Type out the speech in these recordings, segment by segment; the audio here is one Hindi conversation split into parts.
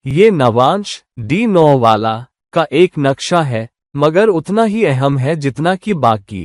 ये नवांश D9 वाला का एक नक्शा है, मगर उतना ही अहम है जितना कि बाकी।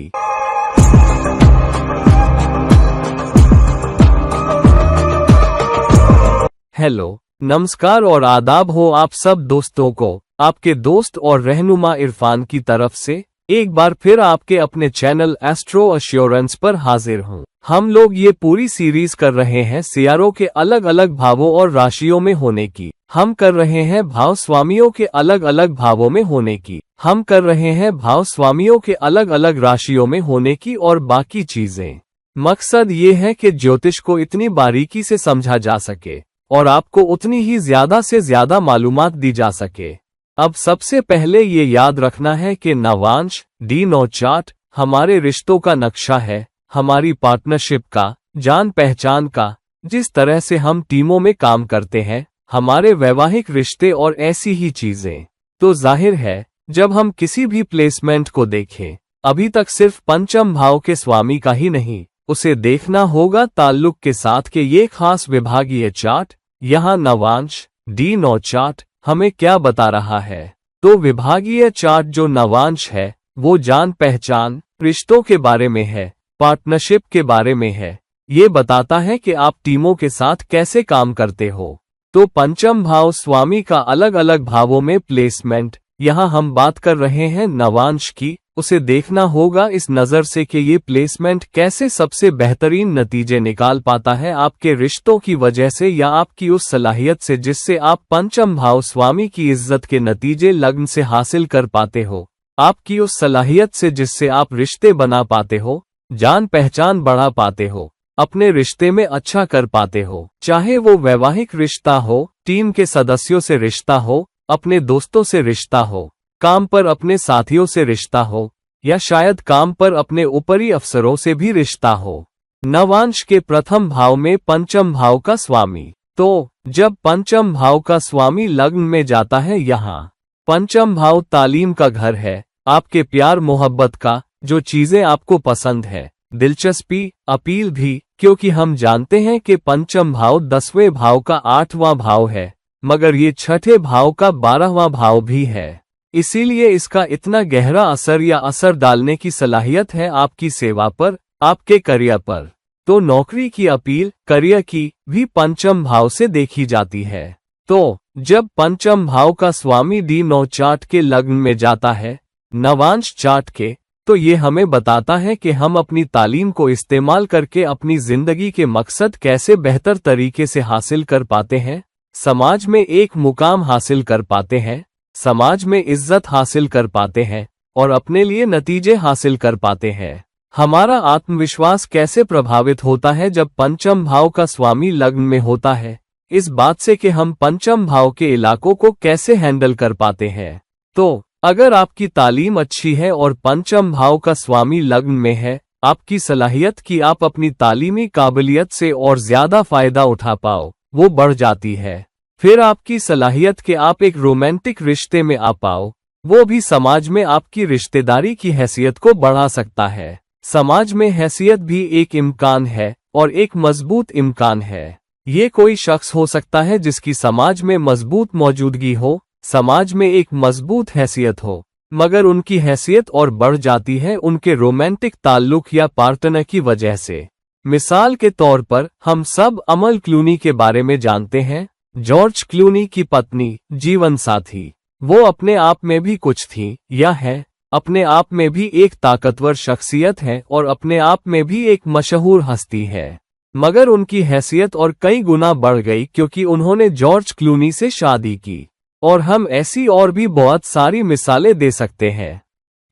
हेलो, नमस्कार और आदाब हो आप सब दोस्तों को। आपके दोस्त और रहनुमा इरफान की तरफ से एक बार फिर आपके अपने चैनल एस्ट्रो एश्योरेंस पर हाजिर हूँ। हम लोग ये पूरी सीरीज कर रहे हैं सियारों के अलग अलग भावों और राशियों में होने की। हम कर रहे हैं भाव स्वामियों के अलग अलग भावों में होने की। हम कर रहे हैं भाव स्वामियों के अलग अलग राशियों में होने की और बाकी चीजें। मकसद ये है कि ज्योतिष को इतनी बारीकी से समझा जा सके और आपको उतनी ही ज्यादा से ज्यादा मालूमात दी जा सके। अब सबसे पहले ये याद रखना है कि नवांश D9 चार्ट हमारे रिश्तों का नक्शा है, हमारी पार्टनरशिप का, जान पहचान का, जिस तरह से हम टीमों में काम करते हैं, हमारे वैवाहिक रिश्ते और ऐसी ही चीजें। तो जाहिर है जब हम किसी भी प्लेसमेंट को देखें, अभी तक सिर्फ पंचम भाव के स्वामी का ही नहीं, उसे देखना होगा ताल्लुक के साथ के ये खास विभागीय चार्ट। यहाँ नवांश D9 चार्ट हमें क्या बता रहा है? तो विभागीय चार्ट जो नवांश है वो जान पहचान, रिश्तों के बारे में है, पार्टनरशिप के बारे में है। ये बताता है कि आप टीमों के साथ कैसे काम करते हो। तो पंचम भाव स्वामी का अलग अलग भावों में प्लेसमेंट, यहाँ हम बात कर रहे हैं नवांश की। उसे देखना होगा इस नज़र से कि ये प्लेसमेंट कैसे सबसे बेहतरीन नतीजे निकाल पाता है आपके रिश्तों की वजह से, या आपकी उस सलाहियत से जिससे आप पंचम भाव स्वामी की इज्जत के नतीजे लग्न से हासिल कर पाते हो, आपकी उस सलाहियत से जिससे आप रिश्ते बना पाते हो, जान पहचान बढ़ा पाते हो, अपने रिश्ते में अच्छा कर पाते हो। चाहे वो वैवाहिक रिश्ता हो, टीम के सदस्यों से रिश्ता हो, अपने दोस्तों से रिश्ता हो, काम पर अपने साथियों से रिश्ता हो, या शायद काम पर अपने ऊपरी अफसरों से भी रिश्ता हो। नवांश के प्रथम भाव में पंचम भाव का स्वामी। तो जब पंचम भाव का स्वामी लग्न में जाता है, यहाँ पंचम भाव तालीम का घर है, आपके प्यार मोहब्बत का, जो चीजें आपको पसंद है, दिलचस्पी, अपील भी, क्योंकि हम जानते हैं कि पंचम भाव 10वें भाव का 8वां भाव है, मगर ये छठे भाव का 12वां भाव भी है। इसीलिए इसका इतना गहरा असर या असर डालने की सलाहियत है आपकी सेवा पर, आपके करियर पर। तो नौकरी की अपील, करियर की भी पंचम भाव से देखी जाती है। तो जब पंचम भाव का स्वामी D9 चार्ट के लग्न में जाता है, नवांश चार्ट के, तो ये हमें बताता है कि हम अपनी तालीम को इस्तेमाल करके अपनी जिंदगी के मकसद कैसे बेहतर तरीके से हासिल कर पाते हैं, समाज में एक मुकाम हासिल कर पाते हैं, समाज में इज्जत हासिल कर पाते हैं और अपने लिए नतीजे हासिल कर पाते हैं। हमारा आत्मविश्वास कैसे प्रभावित होता है जब पंचम भाव का स्वामी लग्न में होता है, इस बात से कि हम पंचम भाव के इलाकों को कैसे हैंडल कर पाते हैं। तो अगर आपकी तालीम अच्छी है और पंचम भाव का स्वामी लग्न में है, आपकी सलाहियत कि आप अपनी तालीमी काबिलियत से और ज्यादा फायदा उठा पाओ, वो बढ़ जाती है। फिर आपकी सलाहियत कि आप एक रोमांटिक रिश्ते में आ पाओ, वो भी समाज में आपकी रिश्तेदारी की हैसियत को बढ़ा सकता है। समाज में हैसियत भी एक इम्कान है और एक मजबूत इम्कान है। ये कोई शख्स हो सकता है जिसकी समाज में मजबूत मौजूदगी हो, समाज में एक मजबूत हैसियत हो, मगर उनकी हैसियत और बढ़ जाती है उनके रोमांटिक ताल्लुक या पार्टनर की वजह से। मिसाल के तौर पर हम सब अमल क्लूनी के बारे में जानते हैं, जॉर्ज क्लूनी की पत्नी, जीवन साथी। वो अपने आप में भी कुछ थी या है, अपने आप में भी एक ताकतवर शख्सियत है और अपने आप में भी एक मशहूर हस्ती है, मगर उनकी हैसियत और कई गुना बढ़ गई क्योंकि उन्होंने जॉर्ज क्लूनी से शादी की। और हम ऐसी और भी बहुत सारी मिसालें दे सकते हैं।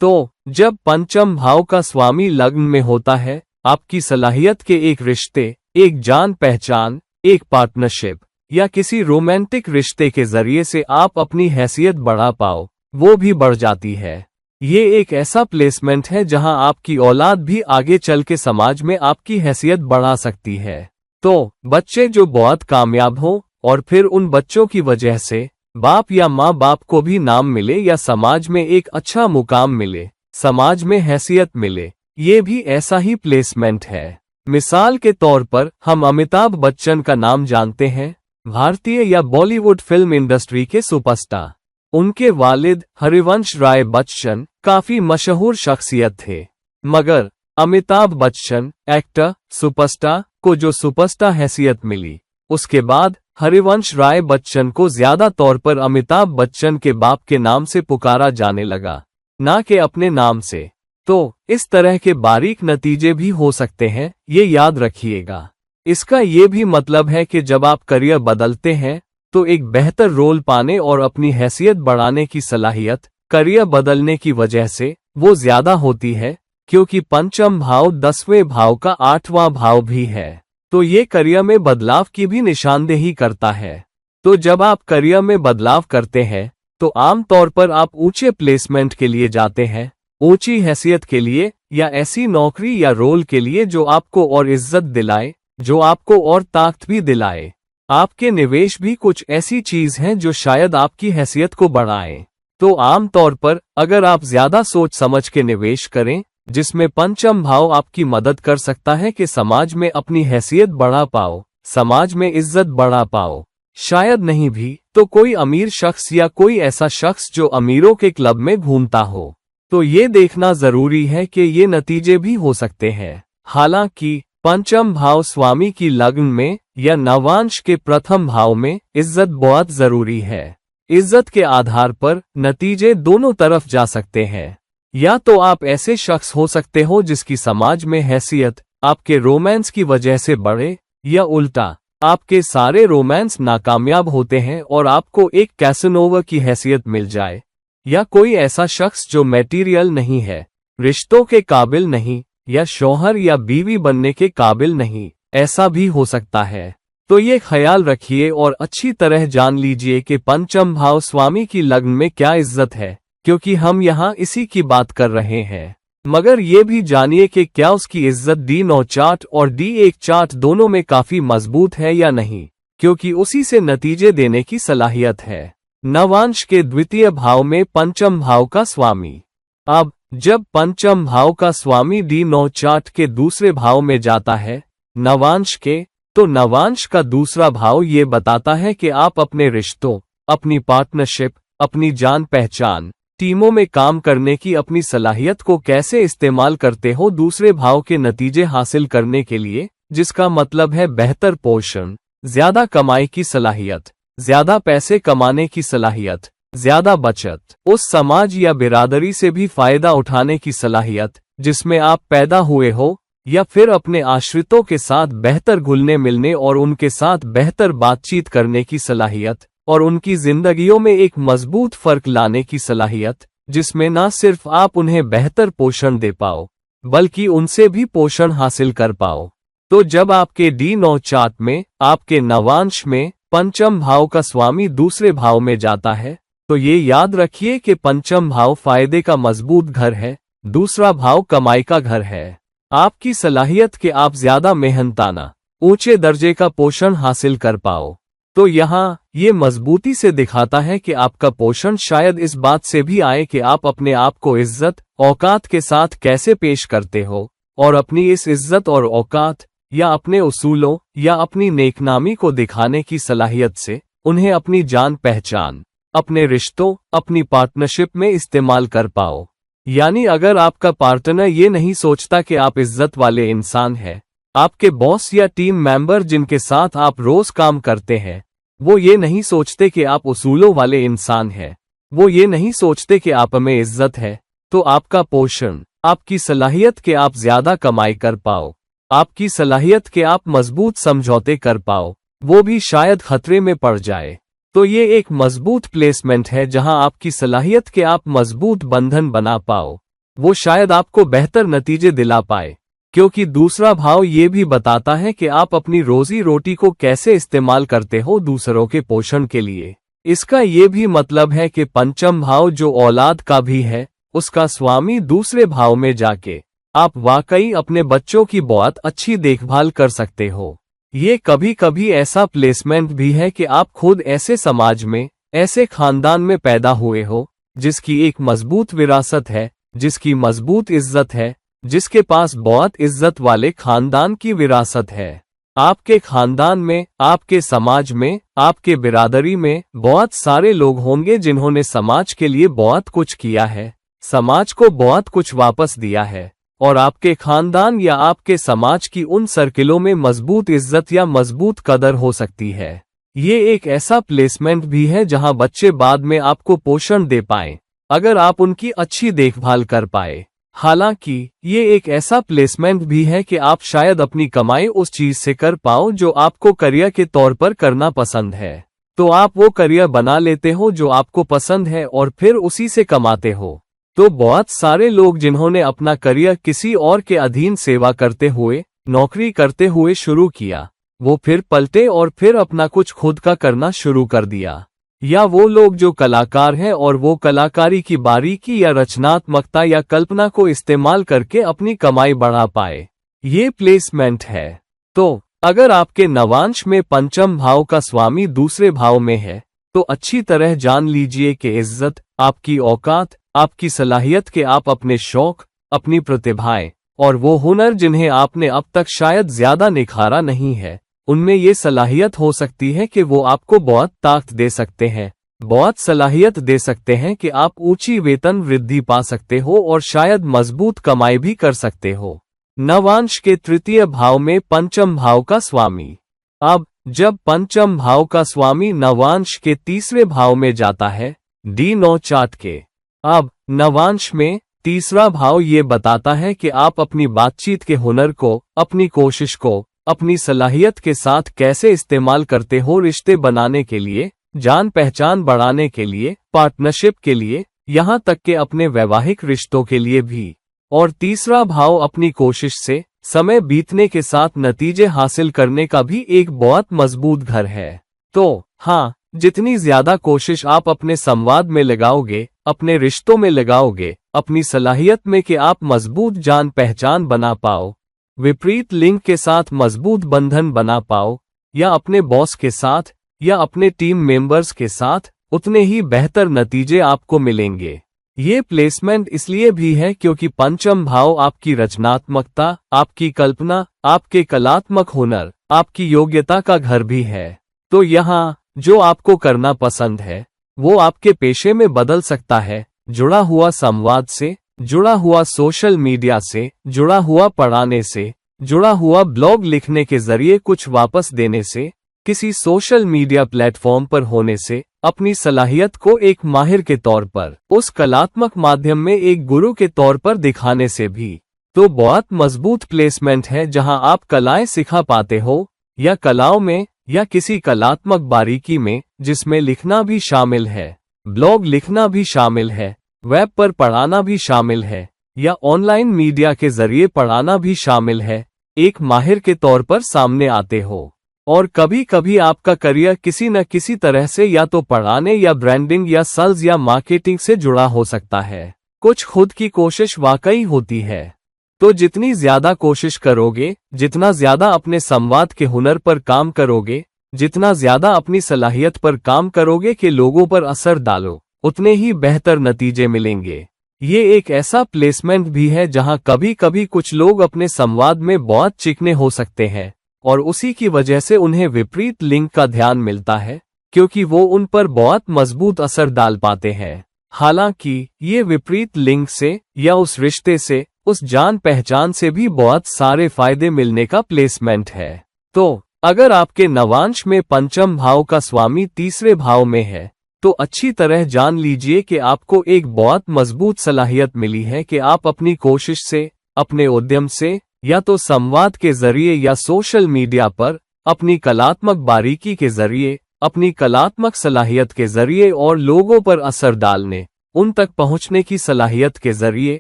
तो जब पंचम भाव का स्वामी लग्न में होता है, आपकी सलाहियत के एक रिश्ते, एक जान पहचान, एक पार्टनरशिप या किसी रोमांटिक रिश्ते के जरिए से आप अपनी हैसियत बढ़ा पाओ, वो भी बढ़ जाती है। ये एक ऐसा प्लेसमेंट है जहां आपकी औलाद भी आगे चल के समाज में आपकी हैसियत बढ़ा सकती है। तो बच्चे जो बहुत कामयाब हो और फिर उन बच्चों की वजह से बाप या माँ बाप को भी नाम मिले या समाज में एक अच्छा मुकाम मिले, समाज में हैसियत मिले, ये भी ऐसा ही प्लेसमेंट है। मिसाल के तौर पर हम अमिताभ बच्चन का नाम जानते हैं। भारतीय या बॉलीवुड फिल्म इंडस्ट्री के सुपरस्टार। उनके वालिद हरिवंश राय बच्चन काफी मशहूर शख्सियत थे, मगर अमिताभ बच्चन एक्टर सुपरस्टार को जो सुपरस्टार हैसियत मिली, उसके बाद हरिवंश राय बच्चन को ज्यादा तौर पर अमिताभ बच्चन के बाप के नाम से पुकारा जाने लगा, ना कि अपने नाम से। तो इस तरह के बारीक नतीजे भी हो सकते हैं, ये याद रखिएगा। इसका ये भी मतलब है कि जब आप करियर बदलते हैं तो एक बेहतर रोल पाने और अपनी हैसियत बढ़ाने की सलाहियत करियर बदलने की वजह से वो ज्यादा होती है, क्योंकि पंचम भाव 10वें भाव का 8वां भाव भी है, तो ये करियर में बदलाव की भी निशानदेही करता है। तो जब आप करियर में बदलाव करते हैं तो आमतौर पर आप ऊंचे प्लेसमेंट के लिए जाते हैं, ऊंची हैसियत के लिए, या ऐसी नौकरी या रोल के लिए जो आपको और इज्जत दिलाए, जो आपको और ताकत भी दिलाए। आपके निवेश भी कुछ ऐसी चीज हैं जो शायद आपकी हैसियत को बढ़ाएं। तो आमतौर पर अगर आप ज्यादा सोच समझ के निवेश करें, जिसमें पंचम भाव आपकी मदद कर सकता है कि समाज में अपनी हैसियत बढ़ा पाओ, समाज में इज्जत बढ़ा पाओ, शायद नहीं भी तो कोई अमीर शख्स या कोई ऐसा शख्स जो अमीरों के क्लब में घूमता हो, तो ये देखना जरूरी है कि ये नतीजे भी हो सकते हैं। हालांकि पंचम भाव स्वामी की लग्न में या नवांश के प्रथम भाव में इज्जत बहुत जरूरी है। इज्जत के आधार पर नतीजे दोनों तरफ जा सकते हैं। या तो आप ऐसे शख्स हो सकते हो जिसकी समाज में हैसियत आपके रोमांस की वजह से बढ़े, या उल्टा आपके सारे रोमांस नाकामयाब होते हैं और आपको एक कैसनोवा की हैसियत मिल जाए, या कोई ऐसा शख्स जो मैटीरियल नहीं है, रिश्तों के काबिल नहीं, या शौहर या बीवी बनने के काबिल नहीं, ऐसा भी हो सकता है। तो ये ख्याल रखिए और अच्छी तरह जान लीजिए कि पंचम भाव स्वामी की लग्न में क्या इज्जत है, क्योंकि हम यहाँ इसी की बात कर रहे हैं। मगर ये भी जानिए कि क्या उसकी इज्जत D9 चार्ट और D1 चार्ट दोनों में काफी मजबूत है या नहीं, क्योंकि उसी से नतीजे देने की सलाहियत है। नवांश के द्वितीय भाव में पंचम भाव का स्वामी। अब जब पंचम भाव का स्वामी D9 चार्ट के दूसरे भाव में जाता है नवांश के, तो नवांश का दूसरा भाव ये बताता है कि आप अपने रिश्तों, अपनी पार्टनरशिप, अपनी जान पहचान, टीमों में काम करने की अपनी सलाहियत को कैसे इस्तेमाल करते हो दूसरे भाव के नतीजे हासिल करने के लिए, जिसका मतलब है बेहतर पोषण, ज्यादा कमाई की सलाहियत, ज्यादा पैसे कमाने की सलाहियत, ज्यादा बचत, उस समाज या बिरादरी से भी फायदा उठाने की सलाहियत जिसमें आप पैदा हुए हो, या फिर अपने आश्रितों के साथ बेहतर घुलने मिलने और उनके साथ बेहतर बातचीत करने की सलाहियत, और उनकी जिंदगियों में एक मजबूत फर्क लाने की सलाहियत, जिसमें न सिर्फ आप उन्हें बेहतर पोषण दे पाओ, बल्कि उनसे भी पोषण हासिल कर पाओ। तो जब आपके D9 चार्ट में आपके नवांश में पंचम भाव का स्वामी दूसरे भाव में जाता है, तो ये याद रखिए कि पंचम भाव फायदे का मजबूत घर है, दूसरा भाव कमाई का घर है। आपकी सलाहियत के आप ज्यादा मेहनताना, ऊंचे दर्जे का पोषण हासिल कर पाओ। तो यहाँ ये मजबूती से दिखाता है कि आपका पोषण शायद इस बात से भी आए कि आप अपने आप को इज्जत औकात के साथ कैसे पेश करते हो, और अपनी इस इज्जत और औकात या अपने उसूलों या अपनी नेकनामी को दिखाने की सलाहियत से उन्हें अपनी जान पहचान, अपने रिश्तों, अपनी पार्टनरशिप में इस्तेमाल कर पाओ। यानी अगर आपका पार्टनर ये नहीं सोचता कि आप इज्जत वाले इंसान हैं, आपके बॉस या टीम मेंबर जिनके साथ आप रोज काम करते हैं, वो ये नहीं सोचते कि आप उसूलों वाले इंसान हैं, वो ये नहीं सोचते कि आप में इज्जत है, तो आपका पोषण, आपकी सलाहियत के आप ज्यादा कमाई कर पाओ, आपकी सलाहियत के आप मजबूत समझौते कर पाओ, वो भी शायद खतरे में पड़ जाए। तो ये एक मजबूत प्लेसमेंट है जहां आपकी सलाहियत के आप मजबूत बंधन बना पाओ, वो शायद आपको बेहतर नतीजे दिला पाए, क्योंकि दूसरा भाव ये भी बताता है कि आप अपनी रोजी रोटी को कैसे इस्तेमाल करते हो दूसरों के पोषण के लिए। इसका ये भी मतलब है कि पंचम भाव जो औलाद का भी है, उसका स्वामी दूसरे भाव में जाके आप वाकई अपने बच्चों की बहुत अच्छी देखभाल कर सकते हो। ये कभी कभी ऐसा प्लेसमेंट भी है कि आप खुद ऐसे समाज में, ऐसे खानदान में पैदा हुए हो जिसकी एक मजबूत विरासत है, जिसकी मजबूत इज्जत है, जिसके पास बहुत इज्जत वाले खानदान की विरासत है। आपके खानदान में, आपके समाज में, आपके बिरादरी में बहुत सारे लोग होंगे जिन्होंने समाज के लिए बहुत कुछ किया है, समाज को बहुत कुछ वापस दिया है, और आपके खानदान या आपके समाज की उन सर्किलों में मजबूत इज्जत या मजबूत कदर हो सकती है। ये एक ऐसा प्लेसमेंट भी है जहां बच्चे बाद में आपको पोषण दे पाएं, अगर आप उनकी अच्छी देखभाल कर पाए। हालांकि ये एक ऐसा प्लेसमेंट भी है कि आप शायद अपनी कमाई उस चीज से कर पाओ जो आपको करियर के तौर पर करना पसंद है, तो आप वो करियर बना लेते हो जो आपको पसंद है और फिर उसी से कमाते हो। तो बहुत सारे लोग जिन्होंने अपना करियर किसी और के अधीन सेवा करते हुए, नौकरी करते हुए शुरू किया, वो फिर पलटे और फिर अपना कुछ खुद का करना शुरू कर दिया। या वो लोग जो कलाकार हैं और वो कलाकारी की बारीकी या रचनात्मकता या कल्पना को इस्तेमाल करके अपनी कमाई बढ़ा पाए। ये प्लेसमेंट है। तो अगर आपके नवांश में पंचम भाव का स्वामी दूसरे भाव में है, तो अच्छी तरह जान लीजिए कि इज्जत, आपकी औकात, आपकी सलाहियत के आप अपने शौक, अपनी प्रतिभाएं और वो हुनर जिन्हें आपने अब तक शायद ज्यादा निखारा नहीं है, उनमें ये सलाहियत हो सकती है कि वो आपको बहुत ताकत दे सकते हैं, बहुत सलाहियत दे सकते हैं कि आप ऊंची वेतन वृद्धि पा सकते हो और शायद मजबूत कमाई भी कर सकते हो। नवांश के तृतीय भाव में पंचम भाव का स्वामी। अब जब पंचम भाव का स्वामी नवांश के तीसरे भाव में जाता है, D9 चार्ट के, अब नवांश में तीसरा भाव ये बताता है कि आप अपनी बातचीत के हुनर को, अपनी कोशिश को, अपनी सलाहियत के साथ कैसे इस्तेमाल करते हो रिश्ते बनाने के लिए, जान पहचान बढ़ाने के लिए, पार्टनरशिप के लिए, यहाँ तक कि अपने वैवाहिक रिश्तों के लिए भी। और तीसरा भाव अपनी कोशिश से समय बीतने के साथ नतीजे हासिल करने का भी एक बहुत मजबूत घर है। तो हाँ, जितनी ज्यादा कोशिश आप अपने संवाद में लगाओगे, अपने रिश्तों में लगाओगे, अपनी सलाहियत में कि आप मजबूत जान पहचान बना पाओ, विपरीत लिंग के साथ मजबूत बंधन बना पाओ, या अपने बॉस के साथ या अपने टीम मेंबर्स के साथ, उतने ही बेहतर नतीजे आपको मिलेंगे। ये प्लेसमेंट इसलिए भी है क्योंकि पंचम भाव आपकी रचनात्मकता, आपकी कल्पना, आपके कलात्मक हुनर, आपकी योग्यता का घर भी है। तो यहाँ जो आपको करना पसंद है वो आपके पेशे में बदल सकता है, जुड़ा हुआ संवाद से, जुड़ा हुआ सोशल मीडिया से, जुड़ा हुआ पढ़ाने से, जुड़ा हुआ ब्लॉग लिखने के जरिए कुछ वापस देने से, किसी सोशल मीडिया प्लेटफॉर्म पर होने से, अपनी सलाहियत को एक माहिर के तौर पर, उस कलात्मक माध्यम में एक गुरु के तौर पर दिखाने से भी। तो बहुत मजबूत प्लेसमेंट है जहां आप कलाएं सिखा पाते हो, या कलाओं में, या किसी कलात्मक बारीकी में जिसमें लिखना भी शामिल है, ब्लॉग लिखना भी शामिल है, वेब पर पढ़ाना भी शामिल है, या ऑनलाइन मीडिया के जरिए पढ़ाना भी शामिल है, एक माहिर के तौर पर सामने आते हो। और कभी कभी आपका करियर किसी न किसी तरह से या तो पढ़ाने या ब्रांडिंग या सेल्स या मार्केटिंग से जुड़ा हो सकता है। कुछ खुद की कोशिश वाकई होती है। तो जितनी ज्यादा कोशिश करोगे, जितना ज्यादा अपने संवाद के हुनर पर काम करोगे, जितना ज्यादा अपनी सलाहियत पर काम करोगे कि लोगों पर असर डालो, उतने ही बेहतर नतीजे मिलेंगे। ये एक ऐसा प्लेसमेंट भी है जहां कभी कभी कुछ लोग अपने संवाद में बहुत चिकने हो सकते हैं और उसी की वजह से उन्हें विपरीत लिंग का ध्यान मिलता है, क्योंकि वो उन पर बहुत मजबूत असर डाल पाते हैं। हालांकि ये विपरीत लिंग से या उस रिश्ते से, उस जान पहचान से भी बहुत सारे फायदे मिलने का प्लेसमेंट है। तो अगर आपके नवांश में पंचम भाव का स्वामी तीसरे भाव में है, तो अच्छी तरह जान लीजिए कि आपको एक बहुत मजबूत सलाहियत मिली है कि आप अपनी कोशिश से, अपने उद्यम से, या तो संवाद के जरिए या सोशल मीडिया पर, अपनी कलात्मक बारीकी के जरिए, अपनी कलात्मक सलाहियत के जरिए और लोगों पर असर डालने, उन तक पहुंचने की सलाहियत के जरिए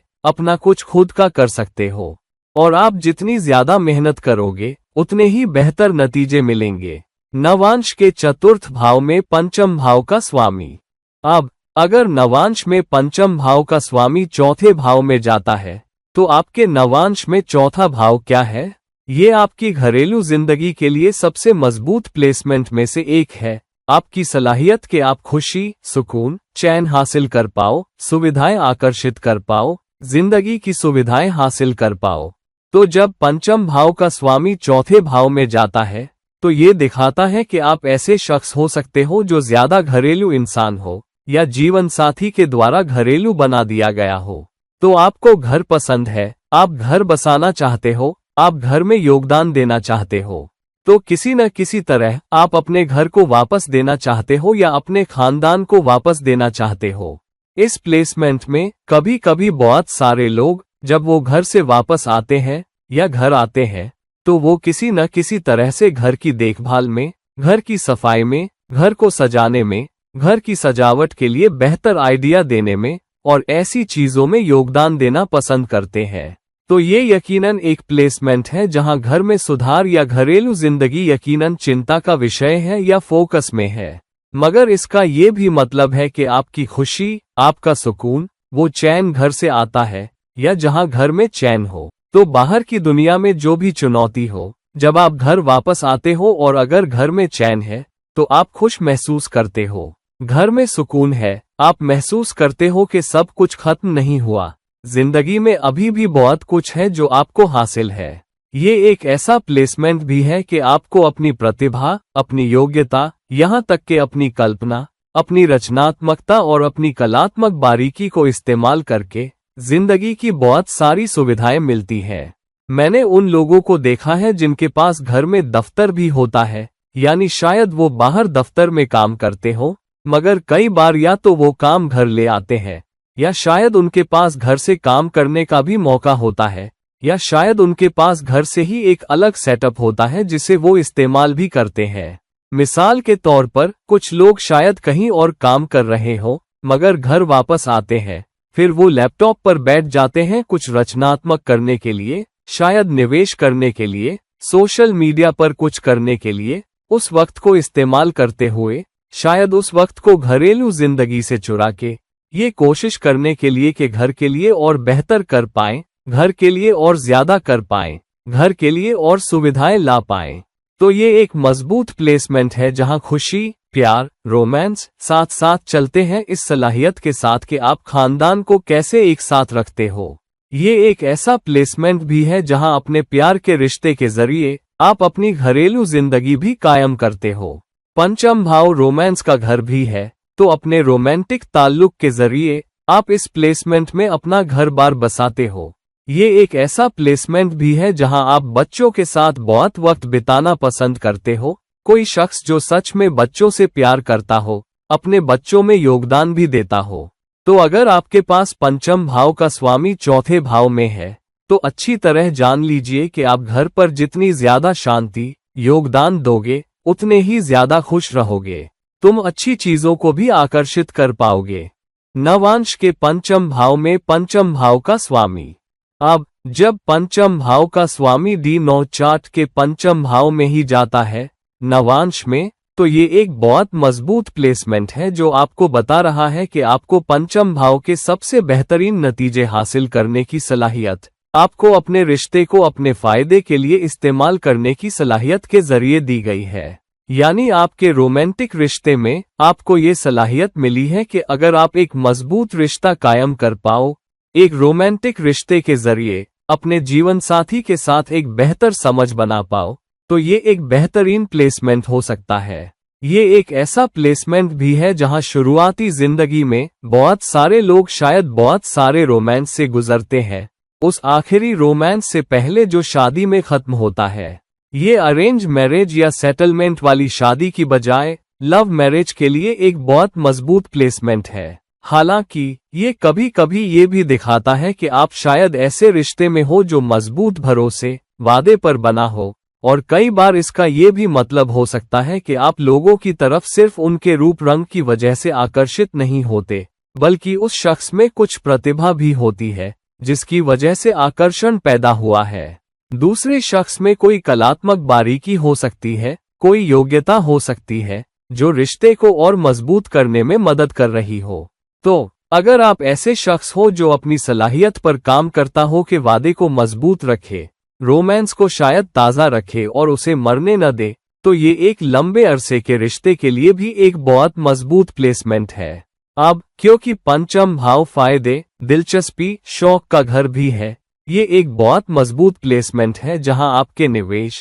अपना कुछ खुद का कर सकते हो। और आप जितनी ज्यादा मेहनत करोगे, उतने ही बेहतर नतीजे मिलेंगे। नवांश के चतुर्थ भाव में पंचम भाव का स्वामी। अब अगर नवांश में पंचम भाव का स्वामी चौथे भाव में जाता है, तो आपके नवांश में चौथा भाव क्या है? ये आपकी घरेलू जिंदगी के लिए सबसे मजबूत प्लेसमेंट में से एक है। आपकी सलाहियत के आप खुशी, सुकून, चैन हासिल कर पाओ, सुविधाएं आकर्षित कर पाओ, जिंदगी की सुविधाएं हासिल कर पाओ। तो जब पंचम भाव का स्वामी चौथे भाव में जाता है तो ये दिखाता है कि आप ऐसे शख्स हो सकते हो जो ज्यादा घरेलू इंसान हो या जीवन साथी के द्वारा घरेलू बना दिया गया हो। तो आपको घर पसंद है, आप घर बसाना चाहते हो, आप घर में योगदान देना चाहते हो, तो किसी न किसी तरह आप अपने घर को वापस देना चाहते हो या अपने खानदान को वापस देना चाहते हो। इस प्लेसमेंट में कभी कभी बहुत सारे लोग जब वो घर से वापस आते हैं या घर आते हैं तो वो किसी न किसी तरह से घर की देखभाल में, घर की सफाई में, घर को सजाने में, घर की सजावट के लिए बेहतर आइडिया देने में और ऐसी चीजों में योगदान देना पसंद करते हैं। तो ये यकीनन एक प्लेसमेंट है जहां घर में सुधार या घरेलू जिंदगी यकीनन चिंता का विषय है या फोकस में है। मगर इसका ये भी मतलब है कि आपकी खुशी, आपका सुकून, वो चैन घर से आता है या जहां घर में चैन हो। तो बाहर की दुनिया में जो भी चुनौती हो, जब आप घर वापस आते हो और अगर घर में चैन है तो आप खुश महसूस करते हो, घर में सुकून है, आप महसूस करते हो कि सब कुछ खत्म नहीं हुआ, जिंदगी में अभी भी बहुत कुछ है जो आपको हासिल है। ये एक ऐसा प्लेसमेंट भी है कि आपको अपनी प्रतिभा, अपनी योग्यता, यहाँ तक कि अपनी कल्पना, अपनी रचनात्मकता और अपनी कलात्मक बारीकी को इस्तेमाल करके जिंदगी की बहुत सारी सुविधाएं मिलती हैं। मैंने उन लोगों को देखा है जिनके पास घर में दफ्तर भी होता है, यानी शायद वो बाहर दफ्तर में काम करते हो, मगर कई बार या तो वो काम घर ले आते हैं या शायद उनके पास घर से काम करने का भी मौका होता है या शायद उनके पास घर से ही एक अलग सेटअप होता है जिसे वो इस्तेमाल भी करते हैं। मिसाल के तौर पर कुछ लोग शायद कहीं और काम कर रहे हो मगर घर वापस आते हैं, फिर वो लैपटॉप पर बैठ जाते हैं कुछ रचनात्मक करने के लिए, शायद निवेश करने के लिए, सोशल मीडिया पर कुछ करने के लिए, उस वक्त को इस्तेमाल करते हुए, शायद उस वक्त को घरेलू जिंदगी से चुरा के, ये कोशिश करने के लिए कि घर के लिए और बेहतर कर पाएं, घर के लिए और ज्यादा कर पाएं, घर के लिए और सुविधाएं ला पाएं। तो ये एक मजबूत प्लेसमेंट है जहां खुशी, प्यार, रोमांस साथ साथ चलते हैं इस सलाहियत के साथ कि आप खानदान को कैसे एक साथ रखते हो। ये एक ऐसा प्लेसमेंट भी है जहां अपने प्यार के रिश्ते के जरिए आप अपनी घरेलू जिंदगी भी कायम करते हो। पंचम भाव रोमांस का घर भी है, तो अपने रोमांटिक ताल्लुक के जरिए आप इस प्लेसमेंट में अपना घर बार बसाते हो। ये एक ऐसा प्लेसमेंट भी है जहां आप बच्चों के साथ बहुत वक्त बिताना पसंद करते हो। कोई शख्स जो सच में बच्चों से प्यार करता हो, अपने बच्चों में योगदान भी देता हो। तो अगर आपके पास पंचम भाव का स्वामी चौथे भाव में है तो अच्छी तरह जान लीजिए कि आप घर पर जितनी ज्यादा शांति, योगदान दोगे उतने ही ज्यादा खुश रहोगे। तुम अच्छी चीजों को भी आकर्षित कर पाओगे। नवांश के पंचम भाव में पंचम भाव का स्वामी। अब जब पंचम भाव का स्वामी D9 चार्ट के पंचम भाव में ही जाता है नवांश में, तो ये एक बहुत मजबूत प्लेसमेंट है जो आपको बता रहा है कि आपको पंचम भाव के सबसे बेहतरीन नतीजे हासिल करने की सलाहियत, आपको अपने रिश्ते को अपने फायदे के लिए इस्तेमाल करने की सलाहियत के जरिए दी गई है। यानी आपके रोमांटिक रिश्ते में आपको ये सलाहियत मिली है कि अगर आप एक मजबूत रिश्ता कायम कर पाओ, एक रोमांटिक रिश्ते के जरिए अपने जीवन साथी के साथ एक बेहतर समझ बना पाओ, तो ये एक बेहतरीन प्लेसमेंट हो सकता है। ये एक ऐसा प्लेसमेंट भी है जहां शुरुआती जिंदगी में बहुत सारे लोग शायद बहुत सारे रोमांस से गुजरते हैं, उस आखिरी रोमांस से पहले जो शादी में खत्म होता है। ये अरेंज मैरिज या सेटलमेंट वाली शादी की बजाय लव मैरिज के लिए एक बहुत मजबूत प्लेसमेंट है। हालांकि ये कभी कभी ये भी दिखाता है कि आप शायद ऐसे रिश्ते में हो जो मजबूत भरोसे, वादे पर बना हो, और कई बार इसका ये भी मतलब हो सकता है कि आप लोगों की तरफ सिर्फ उनके रूप रंग की वजह से आकर्षित नहीं होते, बल्कि उस शख्स में कुछ प्रतिभा भी होती है जिसकी वजह से आकर्षण पैदा हुआ है। दूसरे शख्स में कोई कलात्मक बारीकी हो सकती है, कोई योग्यता हो सकती है जो रिश्ते को और मजबूत करने में मदद कर रही हो। तो अगर आप ऐसे शख्स हो जो अपनी सलाहियत पर काम करता हो कि वादे को मजबूत रखे, रोमांस को शायद ताज़ा रखे और उसे मरने न दे, तो ये एक लंबे अरसे के रिश्ते के लिए भी एक बहुत मजबूत प्लेसमेंट है। अब क्योंकि पंचम भाव फायदे, दिलचस्पी, शौक का घर भी है, ये एक बहुत मजबूत प्लेसमेंट है जहां आपके निवेश,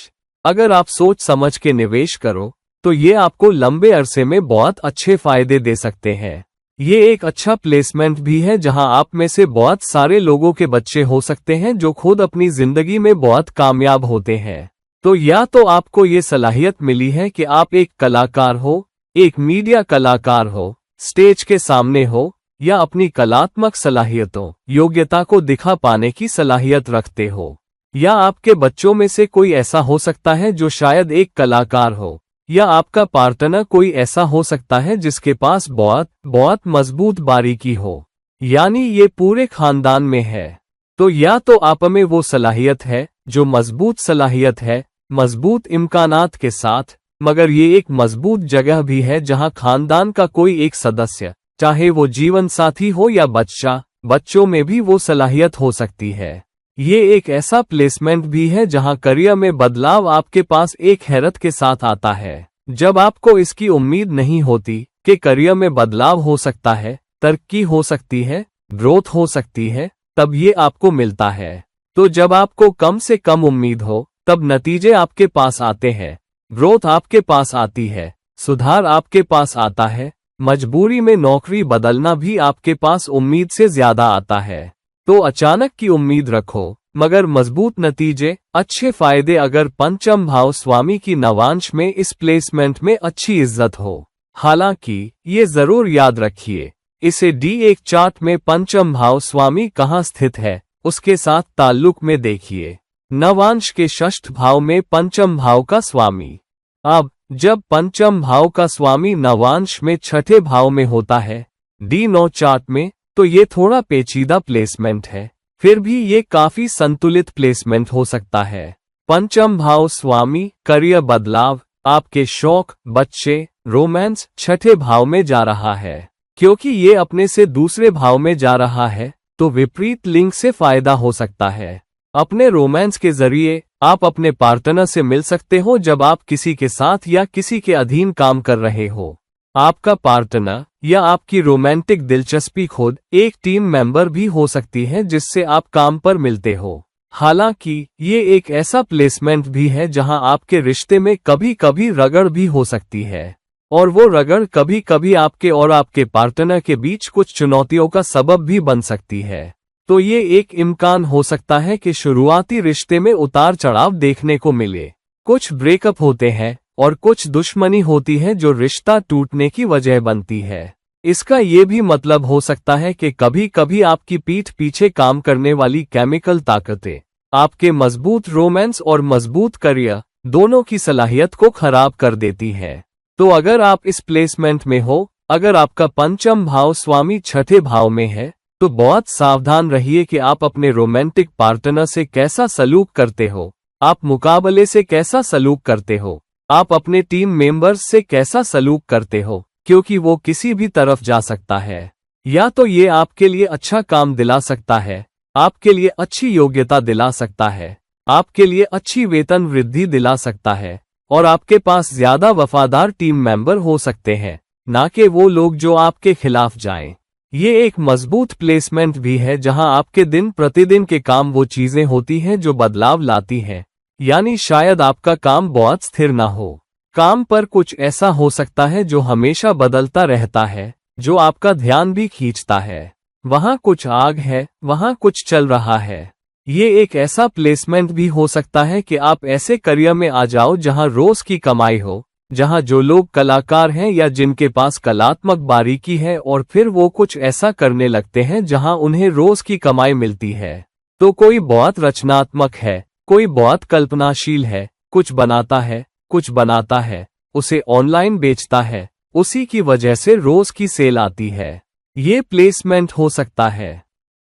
अगर आप सोच समझ के निवेश करो तो ये आपको लंबे अरसे में बहुत अच्छे फायदे दे सकते हैं। ये एक अच्छा प्लेसमेंट भी है जहां आप में से बहुत सारे लोगों के बच्चे हो सकते हैं जो खुद अपनी जिंदगी में बहुत कामयाब होते हैं। तो या तो आपको ये सलाहियत मिली है कि आप एक कलाकार हो, एक मीडिया कलाकार हो, स्टेज के सामने हो, या अपनी कलात्मक सलाहियतों, योग्यता को दिखा पाने की सलाहियत रखते हो। या आपके बच्चों में से कोई ऐसा हो सकता है जो शायद एक कलाकार हो, या आपका पार्टनर कोई ऐसा हो सकता है जिसके पास बहुत बहुत मजबूत बारीकी हो, यानी ये पूरे खानदान में है। तो या तो आप में वो सलाहियत है जो मजबूत सलाहियत है, मजबूत इम्कानात के साथ, मगर ये एक मजबूत जगह भी है जहां खानदान का कोई एक सदस्य, चाहे वो जीवन साथी हो या बच्चा, बच्चों में भी वो सलाहियत हो सकती है। ये एक ऐसा प्लेसमेंट भी है जहां करियर में बदलाव आपके पास एक हैरत के साथ आता है। जब आपको इसकी उम्मीद नहीं होती कि करियर में बदलाव हो सकता है, तरक्की हो सकती है, ग्रोथ हो सकती है, तब ये आपको मिलता है। तो जब आपको कम से कम उम्मीद हो, तब नतीजे आपके पास आते हैं, ग्रोथ आपके पास आती है, सुधार आपके पास आता है, मजबूरी में नौकरी बदलना भी आपके पास उम्मीद से ज्यादा आता है। तो अचानक की उम्मीद रखो, मगर मजबूत नतीजे, अच्छे फायदे अगर पंचम भाव स्वामी की नवांश में इस प्लेसमेंट में अच्छी इज्जत हो। हालांकि ये जरूर याद रखिए, इसे D1 चार्ट में पंचम भाव स्वामी कहाँ स्थित है उसके साथ ताल्लुक में देखिए। नवांश के षष्ठ भाव में पंचम भाव का स्वामी। अब जब पंचम भाव का स्वामी नवांश में छठे भाव में होता है D9 चार्ट में, तो ये थोड़ा पेचीदा प्लेसमेंट है, फिर भी ये काफी संतुलित प्लेसमेंट हो सकता है। पंचम भाव स्वामी, करियर बदलाव, आपके शौक, बच्चे, रोमांस छठे भाव में जा रहा है। क्योंकि ये अपने से दूसरे भाव में जा रहा है, तो विपरीत लिंग से फायदा हो सकता है। अपने रोमांस के जरिए आप अपने पार्टनर से मिल सकते हो जब आप किसी के साथ या किसी के अधीन काम कर रहे हो। आपका पार्टनर या आपकी रोमांटिक दिलचस्पी खुद एक टीम मेंबर भी हो सकती है जिससे आप काम पर मिलते हो। हालांकि ये एक ऐसा प्लेसमेंट भी है जहां आपके रिश्ते में कभी कभी रगड़ भी हो सकती है, और वो रगड़ कभी कभी आपके और आपके पार्टनर के बीच कुछ चुनौतियों का सबब भी बन सकती है। तो ये एक इम्कान हो सकता है कि शुरुआती रिश्ते में उतार चढ़ाव देखने को मिले, कुछ ब्रेकअप होते हैं और कुछ दुश्मनी होती है जो रिश्ता टूटने की वजह बनती है। इसका ये भी मतलब हो सकता है कि कभी कभी आपकी पीठ पीछे काम करने वाली केमिकल ताकतें आपके मजबूत रोमांस और मजबूत करियर दोनों की सलाहियत को खराब कर देती है। तो अगर आप इस प्लेसमेंट में हो, अगर आपका पंचम भाव स्वामी छठे भाव में है, तो बहुत सावधान रहिए कि आप अपने रोमांटिक पार्टनर से कैसा सलूक करते हो, आप मुकाबले से कैसा सलूक करते हो, आप अपने टीम मेंबर्स से कैसा सलूक करते हो, क्योंकि वो किसी भी तरफ जा सकता है। या तो ये आपके लिए अच्छा काम दिला सकता है, आपके लिए अच्छी योग्यता दिला सकता है, आपके लिए अच्छी वेतन वृद्धि दिला सकता है, और आपके पास ज्यादा वफादार टीम मेंबर हो सकते हैं, ना कि वो लोग जो आपके खिलाफ जाएं। ये एक मजबूत प्लेसमेंट भी है जहां आपके दिन प्रतिदिन के काम वो चीजें होती हैं जो बदलाव लाती हैं, यानी शायद आपका काम बहुत स्थिर ना हो। काम पर कुछ ऐसा हो सकता है जो हमेशा बदलता रहता है, जो आपका ध्यान भी खींचता है। वहां कुछ आग है, वहां कुछ चल रहा है। ये एक ऐसा प्लेसमेंट भी हो सकता है कि आप ऐसे करियर में आ जाओ जहां रोज की कमाई हो, जहां जो लोग कलाकार हैं या जिनके पास कलात्मक बारीकी है और फिर वो कुछ ऐसा करने लगते हैं जहां उन्हें रोज की कमाई मिलती है। तो कोई बहुत रचनात्मक है, कोई बहुत कल्पनाशील है, कुछ बनाता है, उसे ऑनलाइन बेचता है, उसी की वजह से रोज की सेल आती है। ये प्लेसमेंट हो सकता है।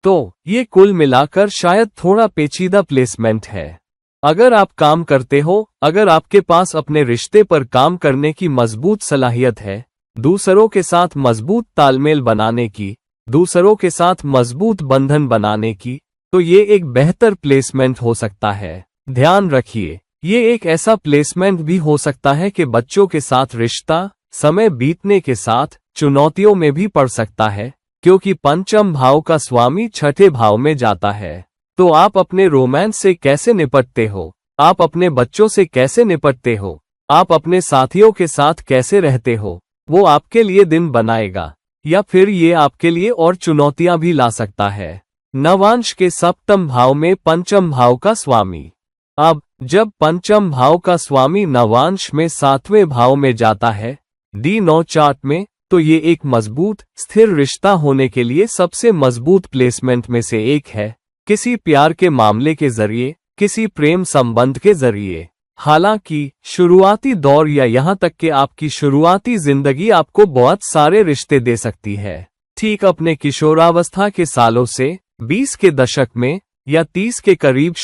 तो ये कुल मिलाकर शायद थोड़ा पेचीदा प्लेसमेंट है। अगर आप काम करते हो, अगर आपके पास अपने रिश्ते पर काम करने की मजबूत सलाहियत है, दूसरों के साथ मजबूत तालमेल बनाने की, दूसरों के साथ मजबूत बंधन बनाने की, तो ये एक बेहतर प्लेसमेंट हो सकता है। ध्यान रखिए, ये एक ऐसा प्लेसमेंट भी हो सकता है कि बच्चों के साथ रिश्ता समय बीतने के साथ चुनौतियों में भी पड़ सकता है, क्योंकि पंचम भाव का स्वामी छठे भाव में जाता है। तो आप अपने रोमांस से कैसे निपटते हो, आप अपने बच्चों से कैसे निपटते हो, आप अपने साथियों के साथ कैसे रहते हो, वो आपके लिए दिन बनाएगा, या फिर ये आपके लिए और चुनौतियां भी ला सकता है। नवांश के सप्तम भाव में पंचम भाव का स्वामी। अब जब पंचम भाव का स्वामी नवांश में सातवें भाव में जाता है D9 चार्ट में, तो ये एक मजबूत स्थिर रिश्ता होने के लिए सबसे मजबूत प्लेसमेंट में से एक है, किसी प्यार के मामले के जरिए, किसी प्रेम संबंध के जरिए। हालांकि शुरुआती दौर या यहां तक कि आपकी शुरुआती जिंदगी आपको बहुत सारे रिश्ते दे सकती है। ठीक अपने किशोरावस्था के सालों से 20 के दशक में या 30 के करीब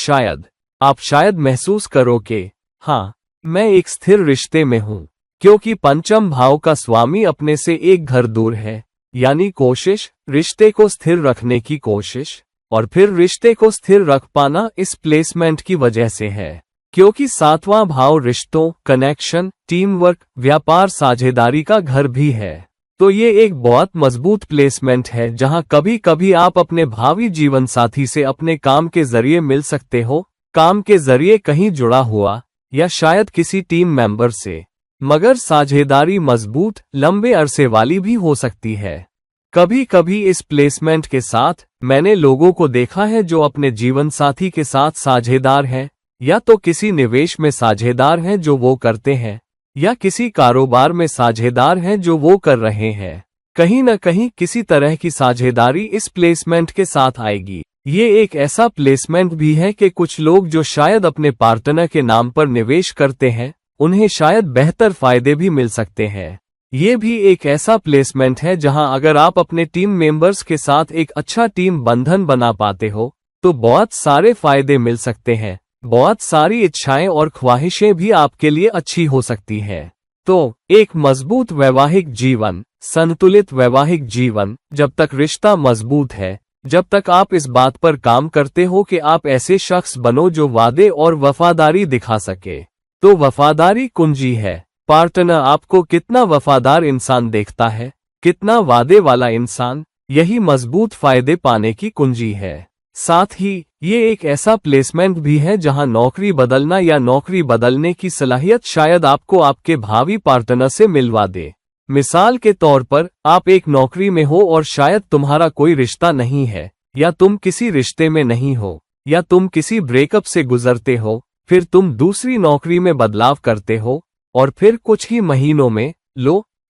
आप शायद महसूस करो कि हाँ, मैं एक स्थिर रिश्ते में हूं, क्योंकि पंचम भाव का स्वामी अपने से एक घर दूर है, यानी कोशिश, रिश्ते को स्थिर रखने की कोशिश, और फिर रिश्ते को स्थिर रख पाना इस प्लेसमेंट की वजह से है, क्योंकि सातवां भाव रिश्तों, कनेक्शन, टीम वर्क, व्यापार, साझेदारी का घर भी है। तो ये एक बहुत मजबूत प्लेसमेंट है जहां कभी कभी आप अपने भावी जीवन साथी से अपने काम के जरिए मिल सकते हो, काम के जरिए कहीं जुड़ा हुआ, या शायद किसी टीम मेंबर से, मगर साझेदारी मजबूत, लंबे अरसे वाली भी हो सकती है। कभी कभी इस प्लेसमेंट के साथ मैंने लोगों को देखा है जो अपने जीवन साथी के साथ साझेदार हैं, या तो किसी निवेश में साझेदार हैं जो वो करते हैं, या किसी कारोबार में साझेदार हैं जो वो कर रहे हैं। कहीं न कहीं किसी तरह की साझेदारी इस प्लेसमेंट के साथ आएगी। ये एक ऐसा प्लेसमेंट भी है कि कुछ लोग जो शायद अपने पार्टनर के नाम पर निवेश करते हैं, उन्हें शायद बेहतर फायदे भी मिल सकते हैं। ये भी एक ऐसा प्लेसमेंट है जहां अगर आप अपने टीम मेंबर्स के साथ एक अच्छा टीम बंधन बना पाते हो, तो बहुत सारे फायदे मिल सकते हैं, बहुत सारी इच्छाएं और ख्वाहिशें भी आपके लिए अच्छी हो सकती हैं। तो एक मजबूत वैवाहिक जीवन, संतुलित वैवाहिक जीवन, जब तक रिश्ता मजबूत है, जब तक आप इस बात पर काम करते हो कि आप ऐसे शख्स बनो जो वादे और वफादारी दिखा सके, तो वफादारी कुंजी है। पार्टनर आपको कितना वफादार इंसान देखता है, कितना वादे वाला इंसान, यही मजबूत फायदे पाने की कुंजी है। साथ ही ये एक ऐसा प्लेसमेंट भी है जहां नौकरी बदलना या नौकरी बदलने की सलाहियत शायद आपको आपके भावी पार्टनर से मिलवा दे। मिसाल के तौर पर, आप एक नौकरी में हो और शायद तुम्हारा कोई रिश्ता नहीं है, या तुम किसी रिश्ते में नहीं हो, या तुम किसी ब्रेकअप से गुजरते हो, फिर तुम दूसरी नौकरी में बदलाव करते हो, और फिर कुछ ही महीनों में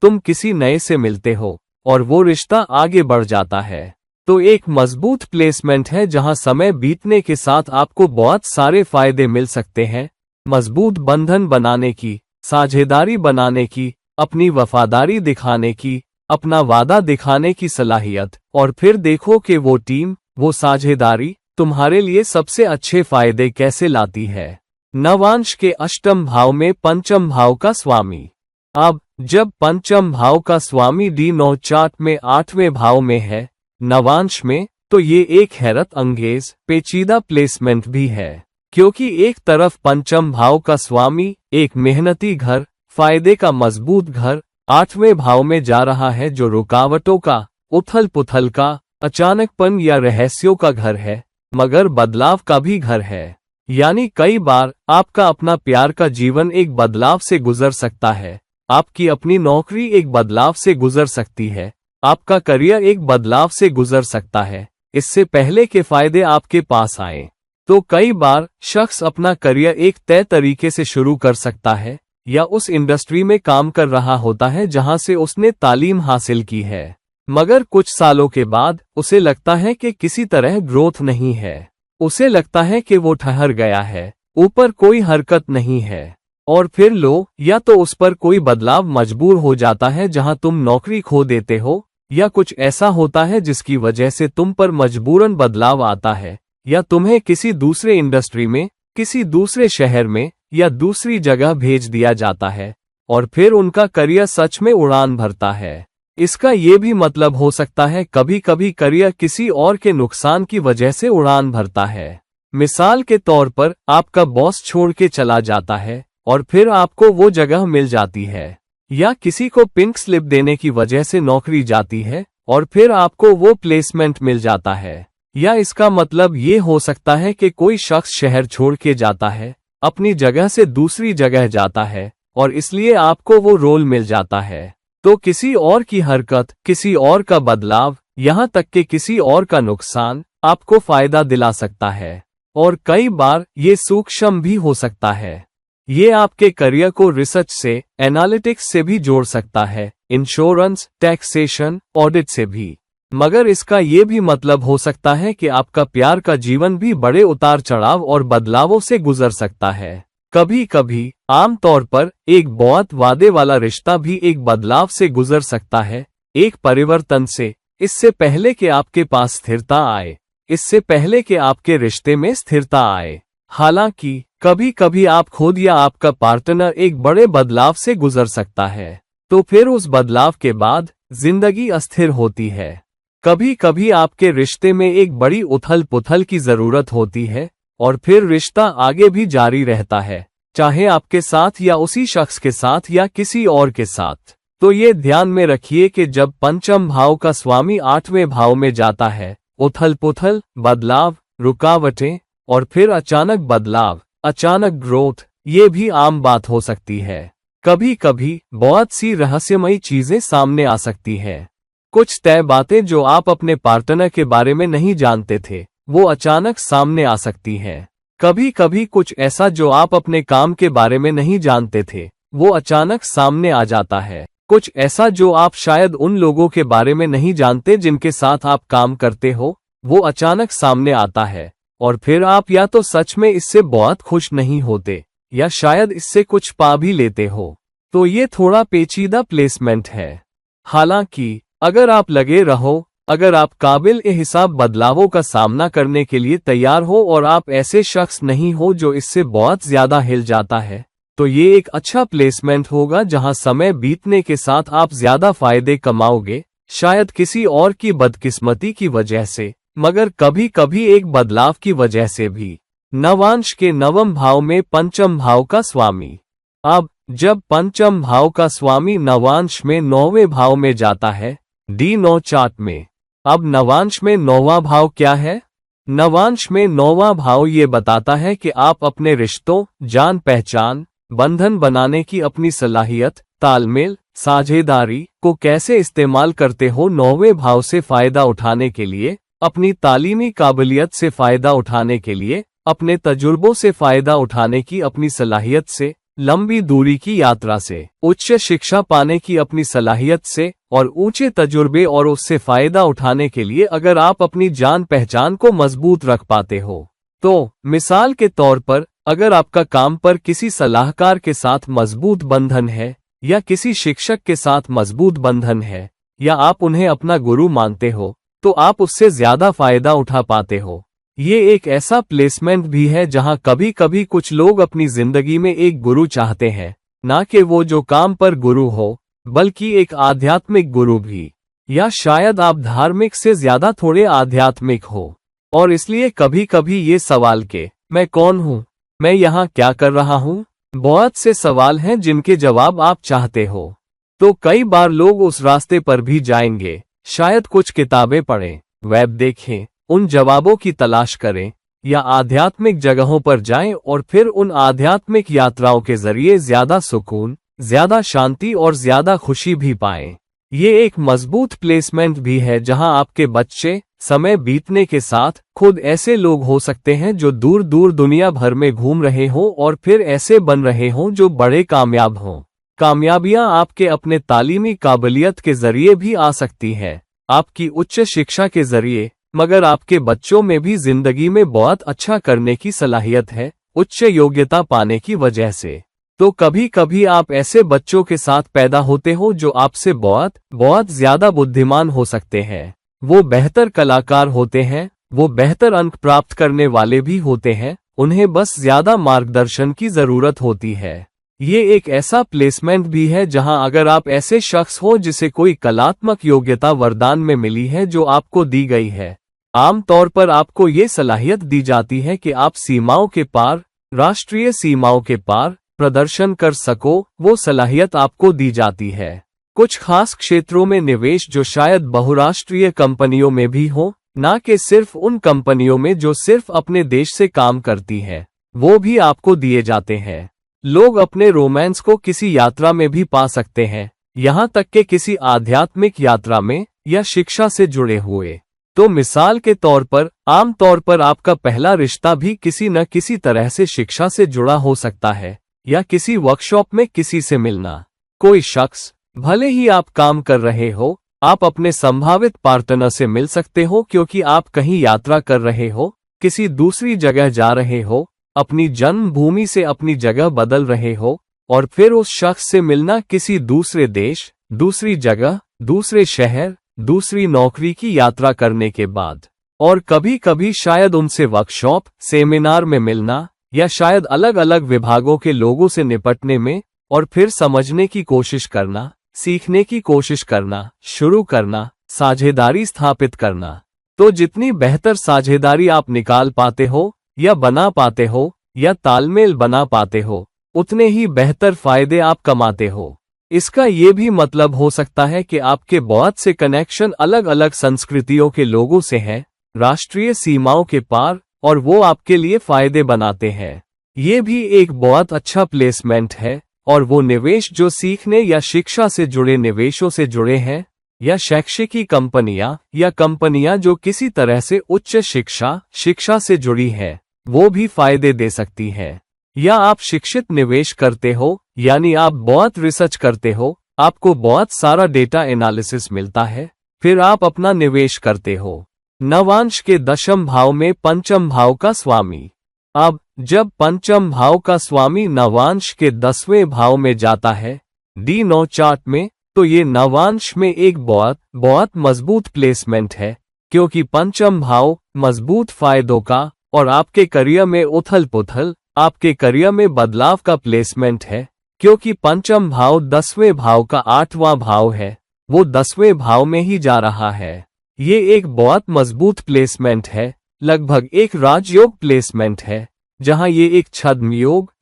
तुम किसी नए से मिलते हो, और वो रिश्ता आगे बढ़ जाता है। तो एक मजबूत प्लेसमेंट है जहां समय बीतने के साथ आपको बहुत सारे फायदे मिल सकते हैं, मजबूत बंधन बनाने की, साझेदारी बनाने की, अपनी वफादारी दिखाने की, अपना वादा दिखाने की सलाहियत, और फिर देखो कि वो टीम, वो साझेदारी तुम्हारे लिए सबसे अच्छे फायदे कैसे लाती है। नवांश के अष्टम भाव में पंचम भाव का स्वामी। अब जब पंचम भाव का स्वामी D9 चार्ट में 8वें भाव में है, नवांश में, तो ये एक हैरत अंगेज, पेचीदा प्लेसमेंट भी है, क्योंकि एक तरफ पंचम भाव का स्वामी एक मेहनती घर, फायदे का मजबूत घर, 8वें भाव में जा रहा है जो रुकावटों का, उथल पुथल का, अचानकपन या रहस्यों का घर है, मगर बदलाव का भी घर है। यानी कई बार आपका अपना प्यार का जीवन एक बदलाव से गुजर सकता है, आपकी अपनी नौकरी एक बदलाव से गुजर सकती है, आपका करियर एक बदलाव से गुजर सकता है, इससे पहले के फायदे आपके पास आए। तो कई बार शख्स अपना करियर एक तय तरीके से शुरू कर सकता है, या उस इंडस्ट्री में काम कर रहा होता है जहां से उसने तालीम हासिल की है, मगर कुछ सालों के बाद उसे लगता है कि किसी तरह ग्रोथ नहीं है, उसे लगता है कि वो ठहर गया है, ऊपर कोई हरकत नहीं है, और फिर या तो उस पर कोई बदलाव मजबूर हो जाता है जहां तुम नौकरी खो देते हो, या कुछ ऐसा होता है जिसकी वजह से तुम पर मजबूरन बदलाव आता है, या तुम्हें किसी दूसरे इंडस्ट्री में, किसी दूसरे शहर में, या दूसरी जगह भेज दिया जाता है, और फिर उनका करियर सच में उड़ान भरता है। इसका ये भी मतलब हो सकता है कभी कभी करियर किसी और के नुकसान की वजह से उड़ान भरता है। मिसाल के तौर पर, आपका बॉस छोड़ के चला जाता है, और फिर आपको वो जगह मिल जाती है, या किसी को पिंक स्लिप देने की वजह से नौकरी जाती है, और फिर आपको वो प्लेसमेंट मिल जाता है, या इसका मतलब ये हो सकता है कि कोई शख्स शहर छोड़ के जाता है, अपनी जगह से दूसरी जगह जाता है और इसलिए आपको वो रोल मिल जाता है। तो किसी और की हरकत, किसी और का बदलाव, यहाँ तक कि किसी और का नुकसान आपको फायदा दिला सकता है और कई बार ये सूक्ष्म भी हो सकता है। ये आपके करियर को रिसर्च से, एनालिटिक्स से भी जोड़ सकता है, इंश्योरेंस, टैक्सेशन, ऑडिट से भी। मगर इसका ये भी मतलब हो सकता है कि आपका प्यार का जीवन भी बड़े उतार चढ़ाव और बदलावों से गुजर सकता है। कभी कभी, आमतौर पर, एक बहुत वादे वाला रिश्ता भी एक बदलाव से गुजर सकता है, एक परिवर्तन से, इससे पहले कि आपके पास स्थिरता आए, इससे पहले कि आपके रिश्ते में स्थिरता आए। हालांकि कभी कभी आप खुद या आपका पार्टनर एक बड़े बदलाव से गुजर सकता है, तो फिर उस बदलाव के बाद जिंदगी अस्थिर होती है। कभी कभी आपके रिश्ते में एक बड़ी उथल पुथल की जरूरत होती है और फिर रिश्ता आगे भी जारी रहता है, चाहे आपके साथ या उसी शख्स के साथ या किसी और के साथ। तो ये ध्यान में रखिए कि जब पंचम भाव का स्वामी 8वें भाव में जाता है, उथल पुथल, बदलाव, रुकावटें और फिर अचानक बदलाव, अचानक ग्रोथ, ये भी आम बात हो सकती है। कभी कभी बहुत सी रहस्यमयी चीजें सामने आ सकती हैं। कुछ तय बातें जो आप अपने पार्टनर के बारे में नहीं जानते थे, वो अचानक सामने आ सकती हैं। कभी कभी कुछ ऐसा जो आप अपने काम के बारे में नहीं जानते थे, वो अचानक सामने आ जाता है। कुछ ऐसा जो आप शायद उन लोगों के बारे में नहीं जानते जिनके साथ आप काम करते हो, वो अचानक सामने आता है और फिर आप या तो सच में इससे बहुत खुश नहीं होते या शायद इससे कुछ पा भी लेते हो। तो ये थोड़ा पेचीदा प्लेसमेंट है। हालांकि अगर आप लगे रहो, अगर आप काबिल हिसाब बदलावों का सामना करने के लिए तैयार हो और आप ऐसे शख्स नहीं हो जो इससे बहुत ज्यादा हिल जाता है, तो ये एक अच्छा प्लेसमेंट होगा जहां समय बीतने के साथ आप ज्यादा फायदे कमाओगे, शायद किसी और की बदकिस्मती की वजह से, मगर कभी कभी एक बदलाव की वजह से भी। नवांश के 9वें भाव में पंचम भाव का स्वामी। अब जब पंचम भाव का स्वामी नवांश में 9वें भाव में जाता है, D9 चार्ट में, अब नवांश में 9वां भाव क्या है? नवांश में 9वां भाव ये बताता है कि आप अपने रिश्तों, जान पहचान, बंधन बनाने की अपनी सलाहियत, तालमेल, साझेदारी को कैसे इस्तेमाल करते हो। 9वें भाव से फायदा उठाने के लिए, अपनी तालीमी काबिलियत से फायदा उठाने के लिए, अपने तजुर्बों से फायदा उठाने की अपनी सलाहियत से, लंबी दूरी की यात्रा से, उच्च शिक्षा पाने की अपनी सलाहियत से और ऊंचे तजुर्बे और उससे फायदा उठाने के लिए अगर आप अपनी जान पहचान को मजबूत रख पाते हो। तो मिसाल के तौर पर, अगर आपका काम पर किसी सलाहकार के साथ मजबूत बंधन है या किसी शिक्षक के साथ मजबूत बंधन है या आप उन्हें अपना गुरु मानते हो, तो आप उससे ज्यादा फायदा उठा पाते हो। ये एक ऐसा प्लेसमेंट भी है जहां कभी कभी कुछ लोग अपनी जिंदगी में एक गुरु चाहते हैं, ना कि वो जो काम पर गुरु हो, बल्कि एक आध्यात्मिक गुरु भी। या शायद आप धार्मिक से ज्यादा थोड़े आध्यात्मिक हो और इसलिए कभी कभी ये सवाल के मैं कौन हूँ, मैं यहाँ क्या कर रहा हूँ, बहुत से सवाल हैं जिनके जवाब आप चाहते हो। तो कई बार लोग उस रास्ते पर भी जाएंगे, शायद कुछ किताबें पढ़ें, वेब देखें, उन जवाबों की तलाश करें या आध्यात्मिक जगहों पर जाएं और फिर उन आध्यात्मिक यात्राओं के जरिए ज्यादा सुकून, ज्यादा शांति और ज्यादा खुशी भी पाएं। ये एक मजबूत प्लेसमेंट भी है जहां आपके बच्चे समय बीतने के साथ खुद ऐसे लोग हो सकते हैं जो दूर दूर दुनिया भर में घूम रहे हों और फिर ऐसे बन रहे हों जो बड़े कामयाब हों। कामयाबियां आपके अपने तालीमी काबिलियत के जरिए भी आ सकती है, आपकी उच्च शिक्षा के जरिए, मगर आपके बच्चों में भी जिंदगी में बहुत अच्छा करने की सलाहियत है, उच्च योग्यता पाने की वजह से। तो कभी कभी आप ऐसे बच्चों के साथ पैदा होते हो जो आपसे बहुत बहुत ज्यादा बुद्धिमान हो सकते हैं। वो बेहतर कलाकार होते हैं, वो बेहतर अंक प्राप्त करने वाले भी होते हैं, उन्हें बस ज्यादा मार्गदर्शन की जरूरत होती है। ये एक ऐसा प्लेसमेंट भी है जहां अगर आप ऐसे शख्स हो जिसे कोई कलात्मक योग्यता वरदान में मिली है जो आपको दी गई है, आमतौर पर आपको ये सलाहियत दी जाती है कि आप सीमाओं के पार, राष्ट्रीय सीमाओं के पार प्रदर्शन कर सको, वो सलाहियत आपको दी जाती है। कुछ खास क्षेत्रों में निवेश जो शायद बहुराष्ट्रीय कंपनियों में भी हो, ना कि सिर्फ उन कंपनियों में जो सिर्फ अपने देश से काम करती है, वो भी आपको दिए जाते हैं। लोग अपने रोमांस को किसी यात्रा में भी पा सकते हैं, यहाँ तक कि किसी आध्यात्मिक यात्रा में या शिक्षा से जुड़े हुए। तो मिसाल के तौर पर आमतौर पर आपका पहला रिश्ता भी किसी न किसी तरह से शिक्षा से जुड़ा हो सकता है, या किसी वर्कशॉप में किसी से मिलना। कोई शख्स, भले ही आप काम कर रहे हो, आप अपने संभावित पार्टनर से मिल सकते हो क्योंकि आप कहीं यात्रा कर रहे हो, किसी दूसरी जगह जा रहे हो, अपनी जन्मभूमि से अपनी जगह बदल रहे हो, और फिर उस शख्स से मिलना किसी दूसरे देश, दूसरी जगह, दूसरे शहर, दूसरी नौकरी की यात्रा करने के बाद। और कभी कभी शायद उनसे वर्कशॉप, सेमिनार में मिलना, या शायद अलग अलग विभागों के लोगों से निपटने में, और फिर समझने की कोशिश करना, सीखने की कोशिश करना, शुरू करना, साझेदारी स्थापित करना। तो जितनी बेहतर साझेदारी आप निकाल पाते हो, या बना पाते हो, या तालमेल बना पाते हो, उतने ही बेहतर फायदे आप कमाते हो। इसका ये भी मतलब हो सकता है कि आपके बहुत से कनेक्शन अलग अलग संस्कृतियों के लोगों से हैं, राष्ट्रीय सीमाओं के पार, और वो आपके लिए फायदे बनाते हैं। ये भी एक बहुत अच्छा प्लेसमेंट है, और वो निवेश जो सीखने या शिक्षा से जुड़े निवेशों से जुड़े हैं, या शैक्षिकी कंपनियां, या कंपनियां जो किसी तरह से उच्च शिक्षा से जुड़ी है, वो भी फायदे दे सकती हैं। या आप शिक्षित निवेश करते हो, यानी आप बहुत रिसर्च करते हो, आपको बहुत सारा डेटा एनालिसिस मिलता है, फिर आप अपना निवेश करते हो। नवांश के दशम भाव में पंचम भाव का स्वामी। अब जब पंचम भाव का स्वामी नवांश के 10वें भाव में जाता है D9 चार्ट में, तो ये नवांश में एक बहुत मजबूत प्लेसमेंट है, क्योंकि पंचम भाव मजबूत फायदों का और आपके करियर में उथल पुथल, आपके करियर में बदलाव का प्लेसमेंट है, क्योंकि पंचम भाव 10वें भाव का 8वां भाव है, वो 10वें भाव में ही जा रहा है। ये एक बहुत मजबूत प्लेसमेंट है, लगभग एक राजयोग प्लेसमेंट है, जहां ये एक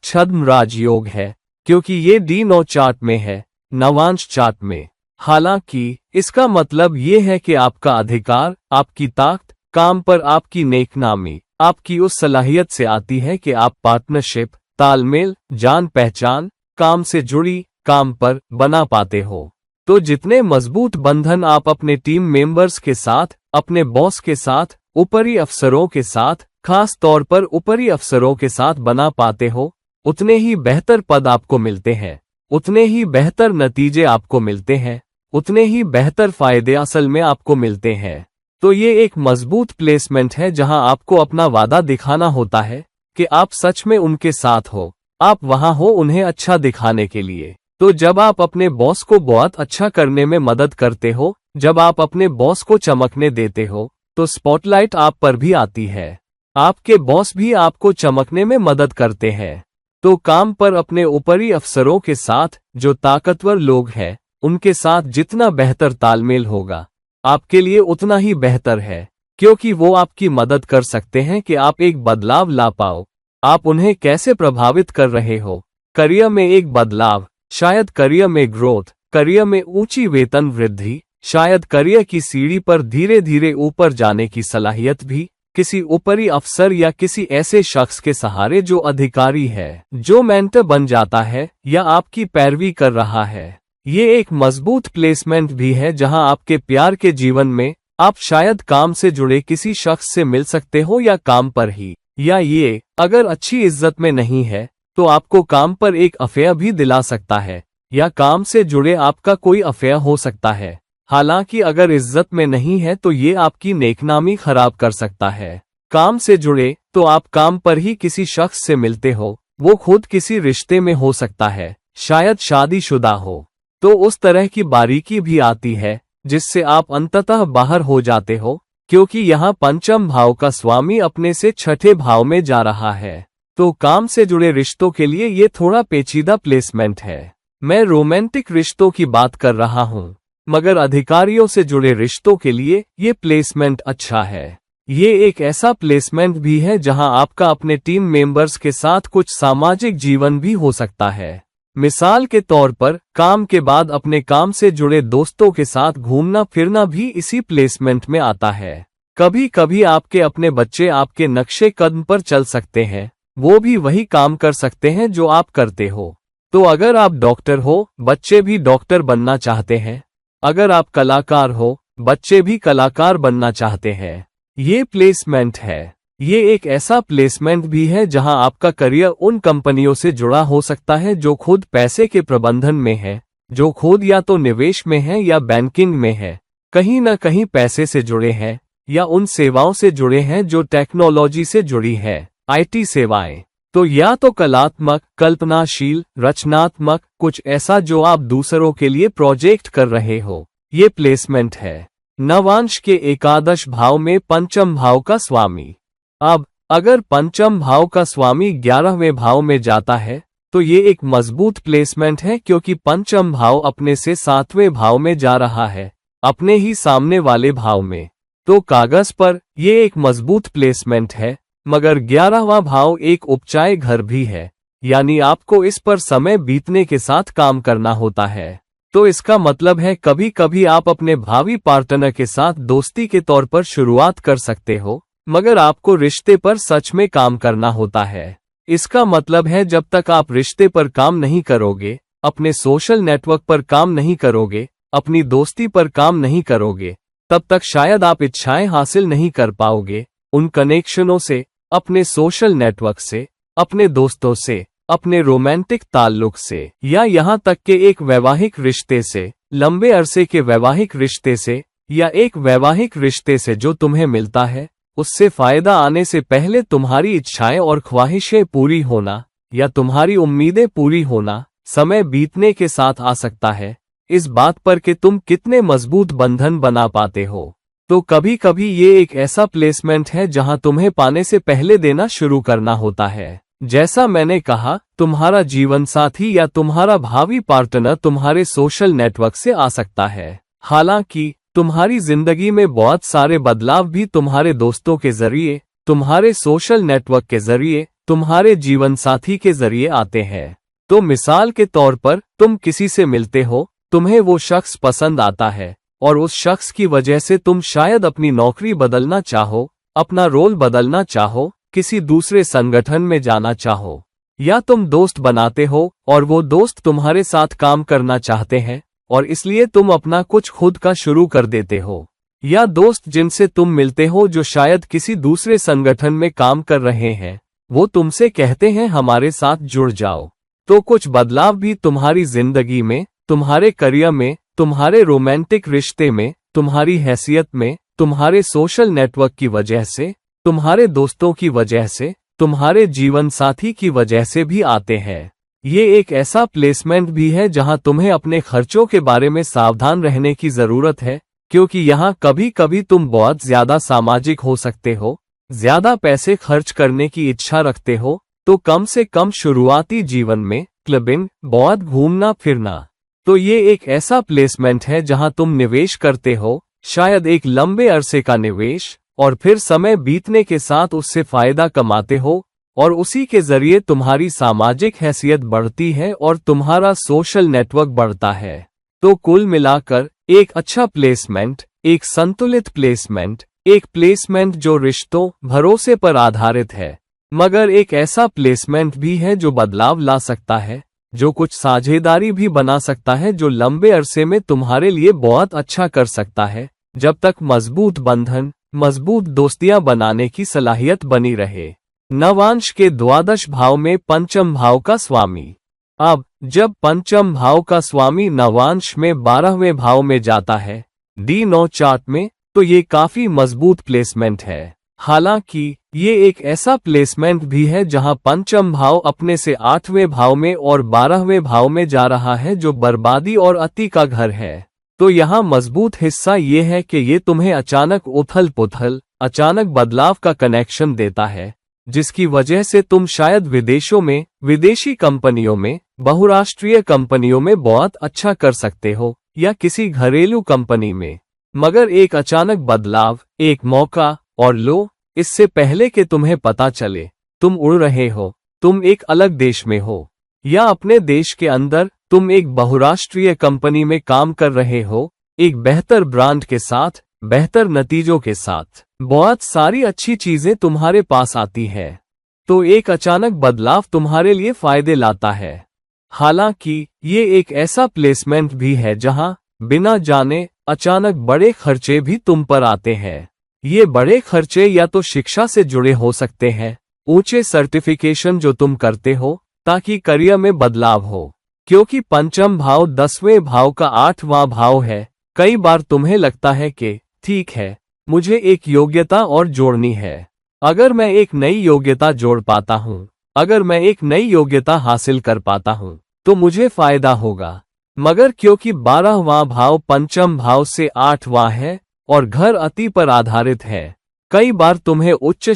छद्म राजयोग है, क्योंकि ये D9 चार्ट में है, नवांश चार्ट में। हालांकि इसका मतलब ये है कि आपका अधिकार, आपकी ताकत, काम पर आपकी नेकनामी, आपकी उस सलाहियत से आती है कि आप पार्टनरशिप, तालमेल, जान पहचान, काम से जुड़ी, काम पर बना पाते हो। तो जितने मजबूत बंधन आप अपने टीम मेंबर्स के साथ, अपने बॉस के साथ, ऊपरी अफसरों के साथ, खास तौर पर ऊपरी अफसरों के साथ बना पाते हो, उतने ही बेहतर पद आपको मिलते हैं, उतने ही बेहतर नतीजे आपको मिलते हैं, उतने ही बेहतर फायदे असल में आपको मिलते हैं। तो ये एक मजबूत प्लेसमेंट है जहां आपको अपना वादा दिखाना होता है कि आप सच में उनके साथ हो, आप वहां हो उन्हें अच्छा दिखाने के लिए। तो जब आप अपने बॉस को बहुत अच्छा करने में मदद करते हो, जब आप अपने बॉस को चमकने देते हो, तो स्पॉटलाइट आप पर भी आती है। आपके बॉस भी आपको चमकने में मदद करते हैं। तो काम पर अपने ऊपरी अफसरों के साथ, जो ताकतवर लोग हैं, उनके साथ जितना बेहतर तालमेल होगा, आपके लिए उतना ही बेहतर है, क्योंकि वो आपकी मदद कर सकते हैं कि आप एक बदलाव ला पाओ। आप उन्हें कैसे प्रभावित कर रहे हो? करियर में एक बदलाव, शायद करियर में ग्रोथ, करियर में ऊंची वेतन वृद्धि, शायद करियर की सीढ़ी पर धीरे धीरे ऊपर जाने की सलाहियत भी, किसी ऊपरी अफसर या किसी ऐसे शख्स के सहारे जो अधिकारी है, जो मेंटर बन जाता है या आपकी पैरवी कर रहा है। ये एक मजबूत प्लेसमेंट भी है जहां आपके प्यार के जीवन में आप शायद काम से जुड़े किसी शख्स से मिल सकते हो, या काम पर ही, या ये अगर अच्छी इज्जत में नहीं है तो आपको काम पर एक अफेयर भी दिला सकता है, या काम से जुड़े आपका कोई अफेयर हो सकता है। हालांकि अगर इज्जत में नहीं है तो ये आपकी नेकनामी खराब कर सकता है। काम से जुड़े तो आप काम पर ही किसी शख्स से मिलते हो, वो खुद किसी रिश्ते में हो सकता है, शायद शादीशुदा हो, तो उस तरह की बारीकी भी आती है जिससे आप अंततः बाहर हो जाते हो, क्योंकि यहाँ पंचम भाव का स्वामी अपने से छठे भाव में जा रहा है। तो काम से जुड़े रिश्तों के लिए ये थोड़ा पेचीदा प्लेसमेंट है। मैं रोमांटिक रिश्तों की बात कर रहा हूँ, मगर अधिकारियों से जुड़े रिश्तों के लिए ये प्लेसमेंट अच्छा है। ये एक ऐसा प्लेसमेंट भी है जहां आपका अपने टीम मेंबर्स के साथ कुछ सामाजिक जीवन भी हो सकता है। मिसाल के तौर पर काम के बाद अपने काम से जुड़े दोस्तों के साथ घूमना फिरना भी इसी प्लेसमेंट में आता है। कभी कभी आपके अपने बच्चे आपके नक्शे कदम पर चल सकते हैं, वो भी वही काम कर सकते हैं जो आप करते हो। तो अगर आप डॉक्टर हो, बच्चे भी डॉक्टर बनना चाहते हैं। अगर आप कलाकार हो, बच्चे भी कलाकार बनना चाहते हैं। ये प्लेसमेंट है। ये एक ऐसा प्लेसमेंट भी है जहां आपका करियर उन कंपनियों से जुड़ा हो सकता है जो खुद पैसे के प्रबंधन में है, जो खुद या तो निवेश में है या बैंकिंग में है, कहीं ना कहीं पैसे से जुड़े हैं, या उन सेवाओं से जुड़े हैं जो टेक्नोलॉजी से जुड़ी है, आईटी सेवाएं। तो या तो कलात्मक, कल्पनाशील, रचनात्मक, कुछ ऐसा जो आप दूसरों के लिए प्रोजेक्ट कर रहे हो, ये प्लेसमेंट है। नवांश के एकादश भाव में पंचम भाव का स्वामी। अब अगर पंचम भाव का स्वामी 11वें भाव में जाता है तो ये एक मजबूत प्लेसमेंट है, क्योंकि पंचम भाव अपने से 7वें भाव में जा रहा है, अपने ही सामने वाले भाव में। तो कागज पर ये एक मजबूत प्लेसमेंट है, मगर 11वां भाव एक उपचाय घर भी है, यानी आपको इस पर समय बीतने के साथ काम करना होता है। तो इसका मतलब है कभी कभी आप अपने भावी पार्टनर के साथ दोस्ती के तौर पर शुरुआत कर सकते हो, मगर आपको रिश्ते पर सच में काम करना होता है। इसका मतलब है जब तक आप रिश्ते पर काम नहीं करोगे, अपने सोशल नेटवर्क पर काम नहीं करोगे, अपनी दोस्ती पर काम नहीं करोगे, तब तक शायद आप इच्छाएं हासिल नहीं कर पाओगे। उन कनेक्शनों से, अपने सोशल नेटवर्क से, अपने दोस्तों से, अपने रोमांटिक ताल्लुक से, या यहाँ तक के एक वैवाहिक रिश्ते से, लंबे अरसे के वैवाहिक रिश्ते से, या एक वैवाहिक रिश्ते से जो तुम्हें मिलता है, उससे फायदा आने से पहले तुम्हारी इच्छाएं और ख्वाहिशें पूरी होना या तुम्हारी उम्मीदें पूरी होना समय बीतने के साथ आ सकता है, इस बात पर कि तुम कितने मजबूत बंधन बना पाते हो। तो कभी कभी ये एक ऐसा प्लेसमेंट है जहां तुम्हें पाने से पहले देना शुरू करना होता है। जैसा मैंने कहा, तुम्हारा जीवन साथी या तुम्हारा भावी पार्टनर तुम्हारे सोशल नेटवर्क से आ सकता है। हालांकि तुम्हारी जिंदगी में बहुत सारे बदलाव भी तुम्हारे दोस्तों के जरिए, तुम्हारे सोशल नेटवर्क के जरिए, तुम्हारे जीवन साथी के जरिए आते हैं। तो मिसाल के तौर पर तुम किसी से मिलते हो, तुम्हें वो शख्स पसंद आता है और उस शख्स की वजह से तुम शायद अपनी नौकरी बदलना चाहो, अपना रोल बदलना चाहो, किसी दूसरे संगठन में जाना चाहो, या तुम दोस्त बनाते हो और वो दोस्त तुम्हारे साथ काम करना चाहते हैं और इसलिए तुम अपना कुछ खुद का शुरू कर देते हो, या दोस्त जिनसे तुम मिलते हो जो शायद किसी दूसरे संगठन में काम कर रहे हैं, वो तुमसे कहते हैं हमारे साथ जुड़ जाओ। तो कुछ बदलाव भी तुम्हारी जिंदगी में, तुम्हारे करियर में, तुम्हारे रोमांटिक रिश्ते में, तुम्हारी हैसियत में, तुम्हारे सोशल नेटवर्क की वजह से, तुम्हारे दोस्तों की वजह से, तुम्हारे जीवन साथी की वजह से भी आते हैं। ये एक ऐसा प्लेसमेंट भी है जहां तुम्हें अपने खर्चों के बारे में सावधान रहने की जरूरत है, क्योंकि यहाँ कभी कभी तुम बहुत ज्यादा सामाजिक हो सकते हो, ज्यादा पैसे खर्च करने की इच्छा रखते हो। तो कम से कम शुरुआती जीवन में क्लबिंग, बहुत घूमना फिरना। तो ये एक ऐसा प्लेसमेंट है जहां तुम निवेश करते हो, शायद एक लंबे अरसे का निवेश, और फिर समय बीतने के साथ उससे फायदा कमाते हो और उसी के जरिए तुम्हारी सामाजिक हैसियत बढ़ती है और तुम्हारा सोशल नेटवर्क बढ़ता है। तो कुल मिलाकर एक अच्छा प्लेसमेंट, एक संतुलित प्लेसमेंट, एक प्लेसमेंट जो रिश्तों, भरोसे पर आधारित है, मगर एक ऐसा प्लेसमेंट भी है जो बदलाव ला सकता है, जो कुछ साझेदारी भी बना सकता है, जो लंबे अरसे में तुम्हारे लिए बहुत अच्छा कर सकता है, जब तक मजबूत बंधन, मजबूत दोस्तियां बनाने की सलाहियत बनी रहे। नवांश के द्वादश भाव में पंचम भाव का स्वामी। अब जब पंचम भाव का स्वामी नवांश में 12वें भाव में जाता है D9 चार्ट में, तो ये काफी मजबूत प्लेसमेंट है। हालांकि ये एक ऐसा प्लेसमेंट भी है जहां पंचम भाव अपने से 8वें भाव में और 12वें भाव में जा रहा है, जो बर्बादी और अति का घर है। तो यहाँ मजबूत हिस्सा ये है कि ये तुम्हें अचानक उथल पुथल, अचानक बदलाव का कनेक्शन देता है, जिसकी वजह से तुम शायद विदेशों में, विदेशी कंपनियों में, बहुराष्ट्रीय कंपनियों में बहुत अच्छा कर सकते हो, या किसी घरेलू कंपनी में। मगर एक अचानक बदलाव, एक मौका, और लो, इससे पहले कि तुम्हें पता चले, तुम उड़ रहे हो, तुम एक अलग देश में हो, या अपने देश के अंदर तुम एक बहुराष्ट्रीय कंपनी में काम कर रहे हो, एक बेहतर ब्रांड के साथ, बेहतर नतीजों के साथ बहुत सारी अच्छी चीजें तुम्हारे पास आती है, तो एक अचानक बदलाव तुम्हारे लिए फायदे लाता है। हालांकि ये एक ऐसा प्लेसमेंट भी है जहां बिना जाने अचानक बड़े खर्चे भी तुम पर आते हैं। ये बड़े खर्चे या तो शिक्षा से जुड़े हो सकते हैं, ऊंचे सर्टिफिकेशन जो तुम करते हो ताकि करियर में बदलाव हो, क्योंकि पंचम भाव 10वें भाव का 8वां भाव है। कई बार तुम्हें लगता है कि ठीक है, मुझे एक योग्यता और जोड़नी है। अगर मैं एक नई योग्यता जोड़ पाता हूँ, अगर मैं एक नई योग्यता हासिल कर पाता हूँ तो मुझे फायदा होगा। मगर क्योंकि 12वां भाव पंचम भाव से 8वां है और घर अति पर आधारित है, कई बार तुम्हें उच्च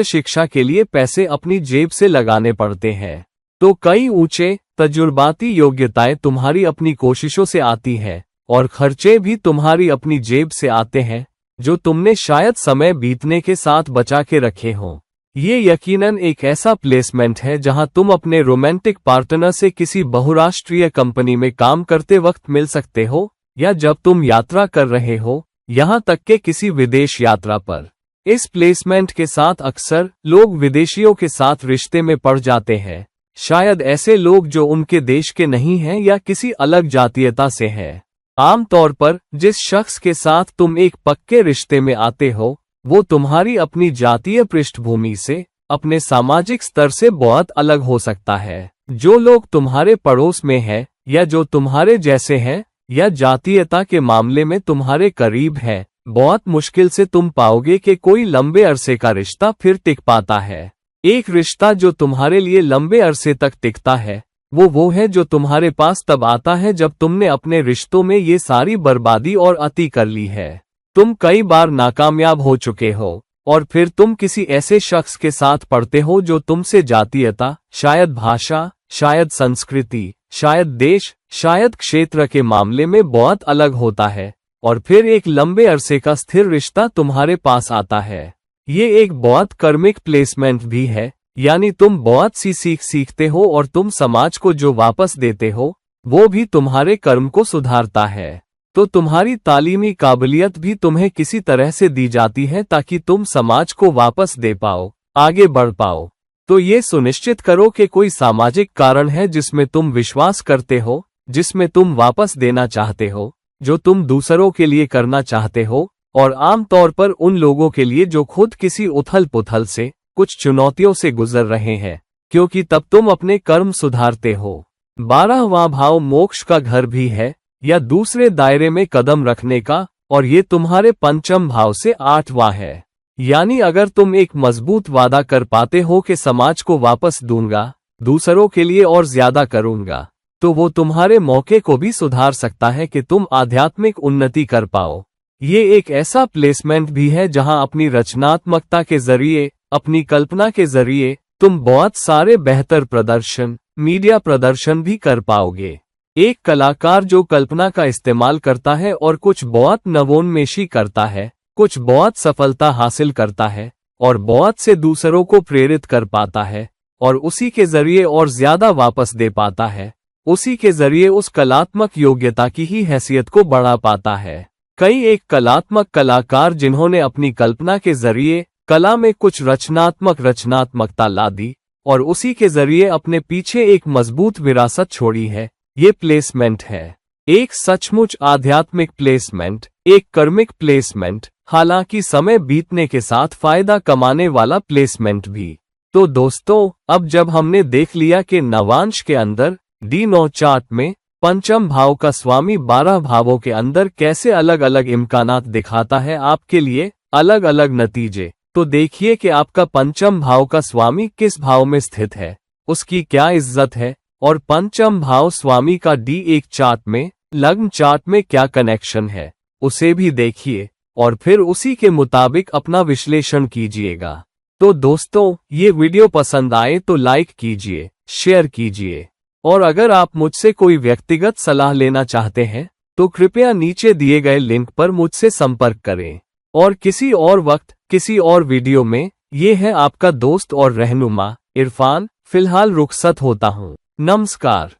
शिक्षा के लिए पैसे अपनी जेब से लगाने पड़ते हैं। तो कई ऊंचे तजुर्बाती योग्यताएं तुम्हारी अपनी कोशिशों से आती है और खर्चे भी तुम्हारी अपनी जेब से आते हैं, जो तुमने शायद समय बीतने के साथ बचा के रखे हों। ये यकीनन एक ऐसा प्लेसमेंट है जहां तुम अपने रोमांटिक पार्टनर से किसी बहुराष्ट्रीय कंपनी में काम करते वक्त मिल सकते हो, या जब तुम यात्रा कर रहे हो, यहां तक कि किसी विदेश यात्रा पर। इस प्लेसमेंट के साथ अक्सर लोग विदेशियों के साथ रिश्ते में पड़ जाते हैं, शायद ऐसे लोग जो उनके देश के नहीं हैं या किसी अलग जातीयता से हैं। आमतौर पर जिस शख्स के साथ तुम एक पक्के रिश्ते में आते हो, वो तुम्हारी अपनी जातीय पृष्ठभूमि से, अपने सामाजिक स्तर से बहुत अलग हो सकता है। जो लोग तुम्हारे पड़ोस में हैं या जो तुम्हारे जैसे हैं या जातीयता के मामले में तुम्हारे करीब है, बहुत मुश्किल से तुम पाओगे कि कोई लंबे अरसे का रिश्ता फिर टिक पाता है। एक रिश्ता जो तुम्हारे लिए लंबे अरसे तक टिकता है वो है जो तुम्हारे पास तब आता है जब तुमने अपने रिश्तों में ये सारी बर्बादी और अति कर ली है। तुम कई बार नाकामयाब हो चुके हो और फिर तुम किसी ऐसे शख्स के साथ पड़ते हो जो तुमसे जातीयता, शायद भाषा, शायद संस्कृति, शायद देश, शायद क्षेत्र के मामले में बहुत अलग होता है, और फिर एक लंबे अरसे का स्थिर रिश्ता तुम्हारे पास आता है। ये एक बहुत कर्मिक प्लेसमेंट भी है, यानी तुम बहुत सी सीख सीखते हो और तुम समाज को जो वापस देते हो वो भी तुम्हारे कर्म को सुधारता है। तो तुम्हारी तालीमी काबिलियत भी तुम्हें किसी तरह से दी जाती है ताकि तुम समाज को वापस दे पाओ, आगे बढ़ पाओ। तो ये सुनिश्चित करो कि कोई सामाजिक कारण है जिसमें तुम विश्वास करते हो, जिसमें तुम वापस देना चाहते हो, जो तुम दूसरों के लिए करना चाहते हो, और आमतौर पर उन लोगों के लिए जो खुद किसी उथल पुथल से, कुछ चुनौतियों से गुजर रहे हैं, क्योंकि तब तुम अपने कर्म सुधारते हो। 12वां भाव मोक्ष का घर भी है, या दूसरे दायरे में कदम रखने का, और ये तुम्हारे पंचम भाव से 8वां है। यानी अगर तुम एक मजबूत वादा कर पाते हो कि समाज को वापस दूंगा, दूसरों के लिए और ज्यादा करूंगा, तो वो तुम्हारे मौके को भी सुधार सकता है कि तुम आध्यात्मिक उन्नति कर पाओ। ये एक ऐसा प्लेसमेंट भी है जहां अपनी रचनात्मकता के जरिए, अपनी कल्पना के जरिए तुम बहुत सारे बेहतर प्रदर्शन, मीडिया प्रदर्शन भी कर पाओगे। एक कलाकार जो कल्पना का इस्तेमाल करता है और कुछ बहुत नवोन्मेषी करता है, कुछ बहुत सफलता हासिल करता है और बहुत से दूसरों को प्रेरित कर पाता है और उसी के जरिए और ज्यादा वापस दे पाता है, उसी के जरिए उस कलात्मक योग्यता की ही हैसियत को बढ़ा पाता है। कई एक कलात्मक कलाकार जिन्होंने अपनी कल्पना के जरिए कला में कुछ रचनात्मकता ला दी और उसी के जरिए अपने पीछे एक मजबूत विरासत छोड़ी है, ये प्लेसमेंट है। एक सचमुच आध्यात्मिक प्लेसमेंट, एक कर्मिक प्लेसमेंट, हालांकि समय बीतने के साथ फायदा कमाने वाला प्लेसमेंट भी। तो दोस्तों, अब जब हमने देख लिया कि नवांश के अंदर D9 चार्ट में पंचम भाव का स्वामी 12 भावों के अंदर कैसे अलग अलग इम्कानात दिखाता है आपके लिए, अलग अलग नतीजे, तो देखिए कि आपका पंचम भाव का स्वामी किस भाव में स्थित है, उसकी क्या इज्जत है, और पंचम भाव स्वामी का D1 चार्ट में, लग्न चार्ट में क्या कनेक्शन है, उसे भी देखिए और फिर उसी के मुताबिक अपना विश्लेषण कीजिएगा। तो दोस्तों, ये वीडियो पसंद आए तो लाइक कीजिए, शेयर कीजिए, और अगर आप मुझसे कोई व्यक्तिगत सलाह लेना चाहते हैं तो कृपया नीचे दिए गए लिंक पर मुझसे संपर्क करें। और किसी और वक्त, किसी और वीडियो में, ये है आपका दोस्त और रहनुमा इरफान। फिलहाल रुखसत होता हूँ। नमस्कार।